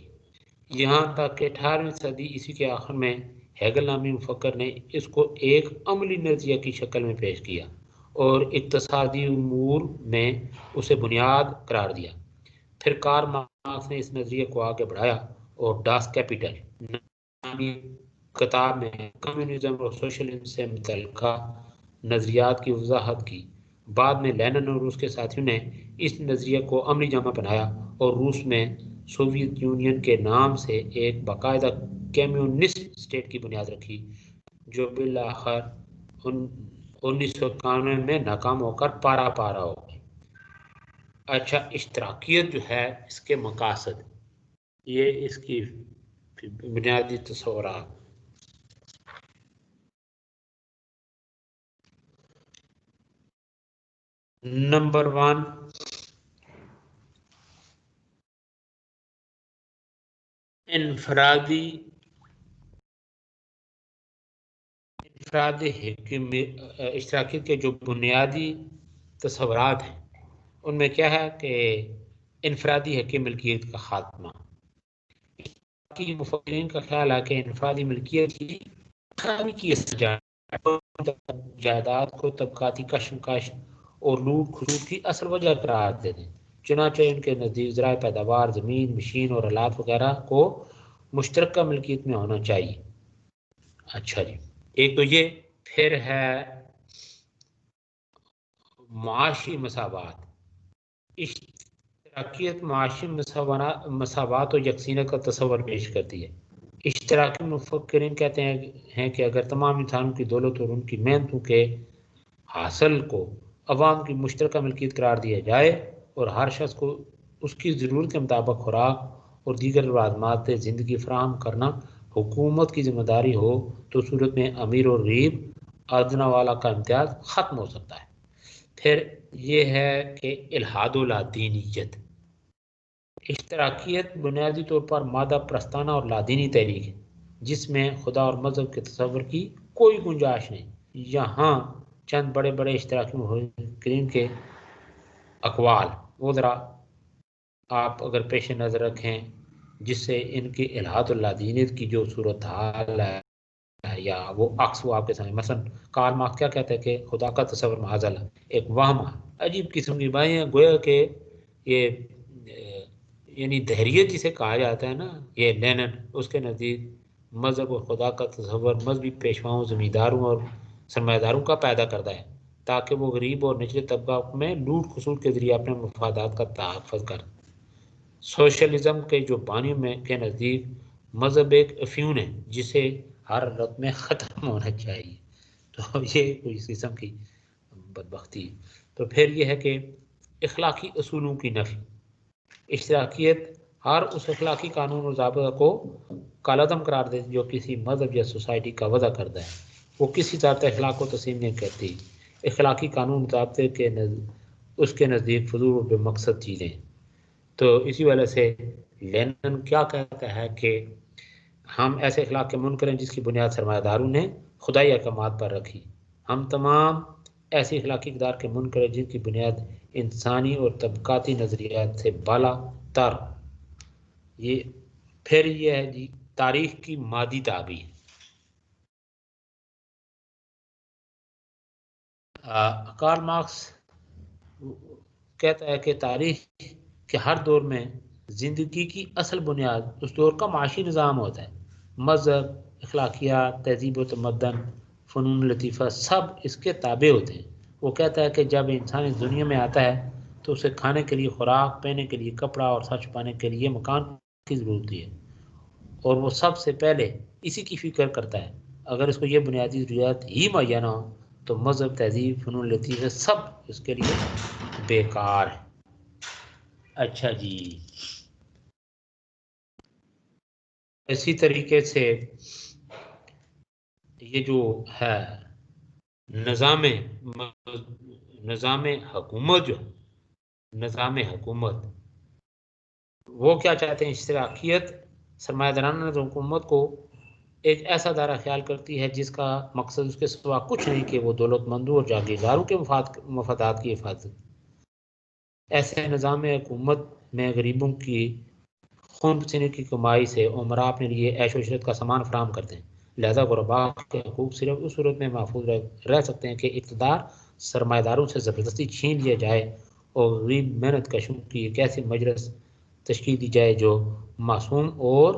یہاں تک کہ 18ویں صدی عیسوی کے آخر میں ہیگل نامی مفکر نے اس کو ایک عملی نظریہ کی شکل میں پیش کیا اور اقتصادی امور میں اسے بنیاد قرار دیا۔ پھر کارل مارکس نے اس نظریے کو آگے بڑھایا اور ڈاس کیپیٹل نامی کتاب میں کمیونزم اور سوشلزم سے متعلقہ نظریات کی وضاحت کی۔ بعد میں لینن اور اس کے ساتھیوں نے اس نظریے کو عملی جامہ پہنایا اور روس میں سوویت یونین کے نام سے ایک باقاعدہ کمیونسٹ اسٹیٹ کی بنیاد رکھی، جو بالآخر 1991 میں ناکام ہو کر پارا پارا ہو گئی۔ اچھا، اشتراکیت جو ہے اس کے مقاصد، یہ اس کی بنیادی تصورات۔ نمبر 1، انفرادی اشتراکیت کے جو بنیادی تصورات ہیں ان میں کیا ہے کہ انفرادی حق ملکیت کا خاتمہ۔ کی مفکرین کا خیال ہے کہ انفرادی ملکیت کی خامی کی جائیداد کو طبقاتی کشمکش اور لوٹ کھسوٹ کی اصل وجہ قرار دے دیں، چنانچہ ان کے نزدیک ذرائع پیداوار، زمین، مشین اور آلات وغیرہ کو مشترکہ ملکیت میں ہونا چاہیے۔ اچھا جی، ایک تو یہ، پھر ہے معاشی مساوات۔ اشتراکیت معاشی مساوات و یکسینیت کا تصور پیش کرتی ہے۔ اشتراکی مفکرین کہتے ہیں کہ اگر تمام انسانوں کی دولت اور ان کی محنتوں کے حاصل کو عوام کی مشترکہ ملکیت قرار دیا جائے اور ہر شخص کو اس کی ضرورت کے مطابق خوراک اور دیگر لوازمات زندگی فراہم کرنا حکومت کی ذمہ داری ہو، تو صورت میں امیر اور غریب، ادنا والا کا امتیاز ختم ہو سکتا ہے۔ پھر یہ ہے کہ الحاد و لادینیت۔ اشتراکیت بنیادی طور پر مادہ پرستانہ اور لادینی تحریک ہے جس میں خدا اور مذہب کے تصور کی کوئی گنجائش نہیں۔ یہاں چند بڑے بڑے اشتراکی مفکرین کے اقوال وہ ذرا آپ اگر پیش نظر رکھیں، جس سے ان کی الحاد اللادینیت کی جو صورتحال ہے یا وہ عکس وہ آپ کے سامنے، مثلا کارل مارکس کیا کہتے ہیں کہ خدا کا تصور معاذ ایک وہم عجیب قسم کی باتیں، گویا کہ یہ یعنی دہریت جسے کہا جاتا ہے نا، یہ لینن، اس کے نزدیک مذہب اور خدا کا تصور مذہبی پیشواؤں، زمینداروں اور سرمایہ داروں کا پیدا کرتا ہے تاکہ وہ غریب اور نچلے طبقہ میں لوٹ کھسوٹ کے ذریعے اپنے مفادات کا تحفظ کر۔ سوشلزم کے جو بانیوں میں کے نزدیک مذہب ایک افیون ہے جسے ہر حالت میں ختم ہونا چاہیے. تو یہ کوئی قسم کی بدبختی. تو پھر یہ ہے کہ اخلاقی اصولوں کی نفی. اشتراکیت ہر اس اخلاقی قانون اور ضابطہ کو کالعدم قرار دیتی جو کسی مذہب یا سوسائٹی کا وضع کرتا ہے. وہ کسی ذات اخلاق کو تسلیم نہیں کرتی. اخلاقی قانون ضابطے کے اس کے نزدیک فضول و بے مقصد چیزیں. تو اسی وجہ سے لینن کیا کہتا ہے کہ ہم ایسے اخلاق کے منکر ہیں جس کی بنیاد سرمایہ داروں نے خدائی احکامات پر رکھی. ہم تمام ایسی اخلاقی اقدار کے منکر ہیں جن کی بنیاد انسانی اور طبقاتی نظریات سے بالا تر. یہ پھر یہ ہے جی تاریخ کی مادی تعبیر. کارل مارکس کہتا ہے کہ تاریخ کے ہر دور میں زندگی کی اصل بنیاد اس دور کا معاشی نظام ہوتا ہے. مذہب، اخلاقیات، تہذیب و تمدن، فنون لطیفہ سب اس کے تابع ہوتے ہیں. وہ کہتا ہے کہ جب انسان اس دنیا میں آتا ہے تو اسے کھانے کے لیے خوراک، پہننے کے لیے کپڑا اور سر چھپانے کے لیے مکان کی ضرورت ہوتی ہے، اور وہ سب سے پہلے اسی کی فکر کرتا ہے. اگر اس کو یہ بنیادی ضروریات ہی مہیا نہ ہو تو مذہب، تہذیب، فنون لطیفہ سب اس کے لیے بیکار ہے. اچھا جی، اسی طریقے سے یہ جو ہے نظام حکومت جو نظام حکومت وہ کیا چاہتے ہیں؟ اشتراکیت سرمایہ دارانہ حکومت کو ایک ایسا دائرہ خیال کرتی ہے جس کا مقصد اس کے سوا کچھ نہیں کہ وہ دولت مندوں اور جاگیرداروں کے مفادات کی حفاظت. ایسے نظام حکومت میں غریبوں کی خون پسینے کی کمائی سے عمرا اپنے لیے عیش و عشرت کا سامان فراہم کرتے ہیں. لہذا غربا کے حقوق صرف اس صورت میں محفوظ رہ سکتے ہیں کہ اقتدار سرمایہ داروں سے زبردستی چھین لیا جائے اور غریب محنت کشوں کی ایک ایسی مجلس تشکیل دی جائے جو معصوم اور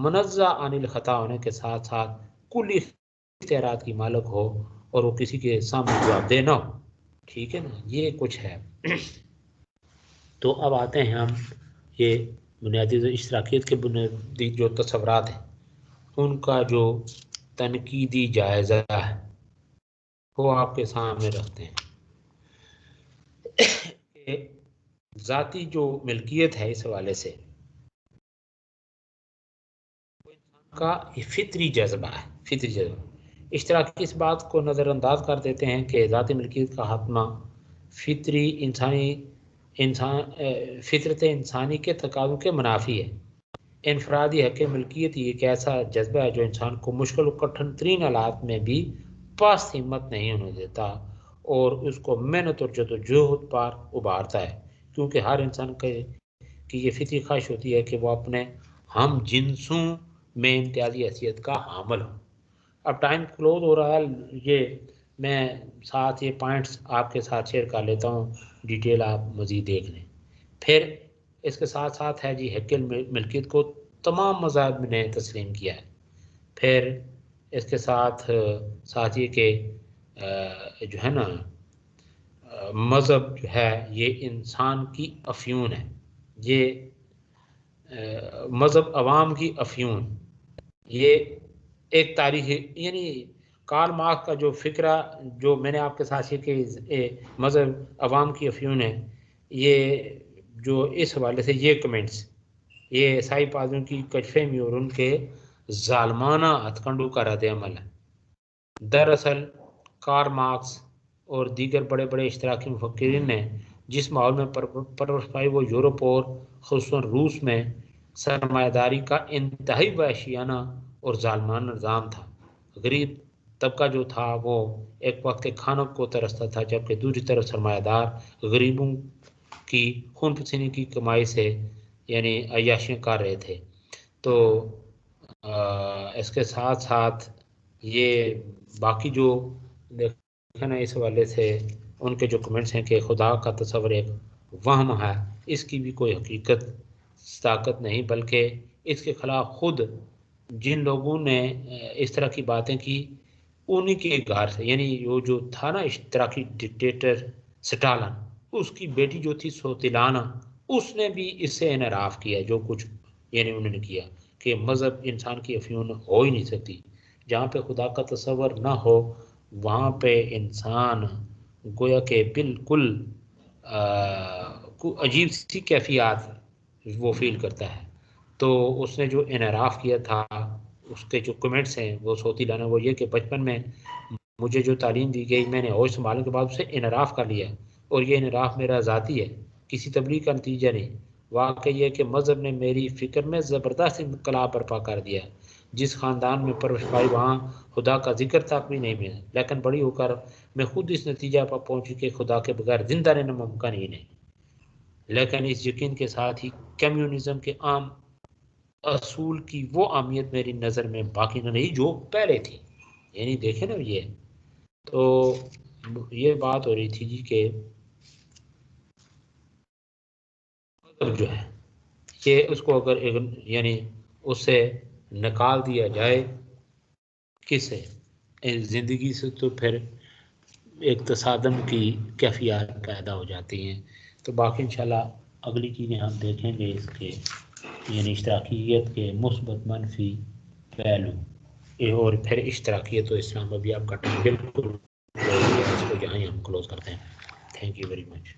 منزہ عن الخطا ہونے کے ساتھ ساتھ کلی اختیارات کی مالک ہو اور وہ کسی کے سامنے جواب دہ نہ ہو. ٹھیک ہے نا، یہ کچھ ہے. تو اب آتے ہیں ہم یہ بنیادی اشتراکیت کے بنیادی جو تصورات ہیں ان کا جو تنقیدی جائزہ ہے وہ آپ کے سامنے رکھتے ہیں. کہ ذاتی جو ملکیت ہے اس حوالے سے کا فطری جذبہ ہے. فطری جذبہ اشتراکی اس بات کو نظر انداز کر دیتے ہیں کہ ذاتی ملکیت کا خاتمہ فطرت انسانی کے تقاضوں کے منافی ہے. انفرادی حق ملکیت ہی ایک ایسا جذبہ ہے جو انسان کو مشکل و کٹھن ترین حالات میں بھی پست ہمت نہیں ہونے دیتا اور اس کو محنت اور جدوجہد پر ابھارتا ہے، کیونکہ ہر انسان کی یہ فطری خواہش ہوتی ہے کہ وہ اپنے ہم جنسوں میں امتیازی حیثیت کا حامل ہوں. اب ٹائم کلوز ہو رہا ہے، یہ میں ساتھ یہ پوائنٹس آپ کے ساتھ شیئر کر لیتا ہوں، ڈیٹیل آپ مزید دیکھ لیں. پھر اس کے ساتھ ساتھ ہے جی حق ملکیت کو تمام مذاہب نے تسلیم کیا ہے. پھر اس کے ساتھ یہ کہ جو ہے نا مذہب جو ہے یہ انسان کی افیون ہے. یہ مذہب عوام کی افیون، یہ ایک تاریخی یعنی کارل مارکس کا جو فکرہ جو میں نے آپ کے ساتھ شیئر کہ مذہب عوام کی افیون ہے، یہ جو اس حوالے سے یہ کمنٹس یہ عیسائی پادریوں کی کشفہمی اور ان کے ظالمانہ ہتھ کنڈوں کا رد عمل ہے. دراصل کارل مارکس اور دیگر بڑے بڑے اشتراکی مفکرین نے جس ماحول میں پرورش پائی وہ یورپ اور خصوصاً روس میں سرمایہ داری کا انتہائی وحشیانہ اور ظالمانہ نظام تھا. غریب طبقہ جو تھا وہ ایک وقت کے کھانوں کو ترستا تھا، جبکہ دوسری طرف سرمایہ دار غریبوں کی خون پسینے کی کمائی سے یعنی عیاشیاں کر رہے تھے. تو اس کے ساتھ ساتھ یہ باقی جو دیکھیں نا اس حوالے سے ان کے جو کمنٹس ہیں کہ خدا کا تصور ایک وہم ہے، اس کی بھی کوئی حقیقت طاقت نہیں، بلکہ اس کے خلاف خود جن لوگوں نے اس طرح کی باتیں کی انہی کے گھر سے، یعنی وہ جو تھا نا اشتراکی ڈکٹیٹر سٹالن، اس کی بیٹی جو تھی سوتیلانا، اس نے بھی اس سے انحراف کیا جو کچھ یعنی انہوں نے کیا کہ مذہب انسان کی افیون ہو ہی نہیں سکتی. جہاں پہ خدا کا تصور نہ ہو وہاں پہ انسان گویا کہ بالکل عجیب سی کیفیات وہ فیل کرتا ہے. تو اس نے جو انحراف کیا تھا اس کے جو کمنٹس ہیں وہ صوتی لانا وہ یہ کہ بچپن میں مجھے جو تعلیم دی گئی میں نے ہوش سنبھالنے کے بعد اسے انحراف کر لیا اور یہ انحراف میرا ذاتی ہے کسی تبلیغ کا نتیجہ نہیں. واقعی یہ کہ مذہب نے میری فکر میں زبردست انقلاب برپا کر دیا. جس خاندان میں پرورش پائی وہاں خدا کا ذکر تک بھی نہیں ملا لیکن بڑی ہو کر میں خود اس نتیجہ پر پہنچی کہ خدا کے بغیر زندہ رہنا ممکن ہی نہیں. لیکن اس یقین کے ساتھ ہی کمیونزم کے عام اصول کی وہ اہمیت میری نظر میں باقی نہ رہی جو پہلے تھی. یعنی دیکھیں نا یہ تو یہ بات ہو رہی تھی جی کہ جو ہے یہ اس کو اگر یعنی اس سے نکال دیا جائے کس سے زندگی سے تو پھر ایک تصادم کی کیفیات پیدا ہو جاتی ہیں. تو باقی انشاءاللہ اگلی چیزیں ہم دیکھیں گے اس کے یعنی اشتراکیت کے مثبت منفی پہلو اور پھر اشتراکیت و اسلام. ابھی آپ کا ٹائم بالکل اس کو یہاں ہی ہم کلوز کرتے ہیں. Thank you very much.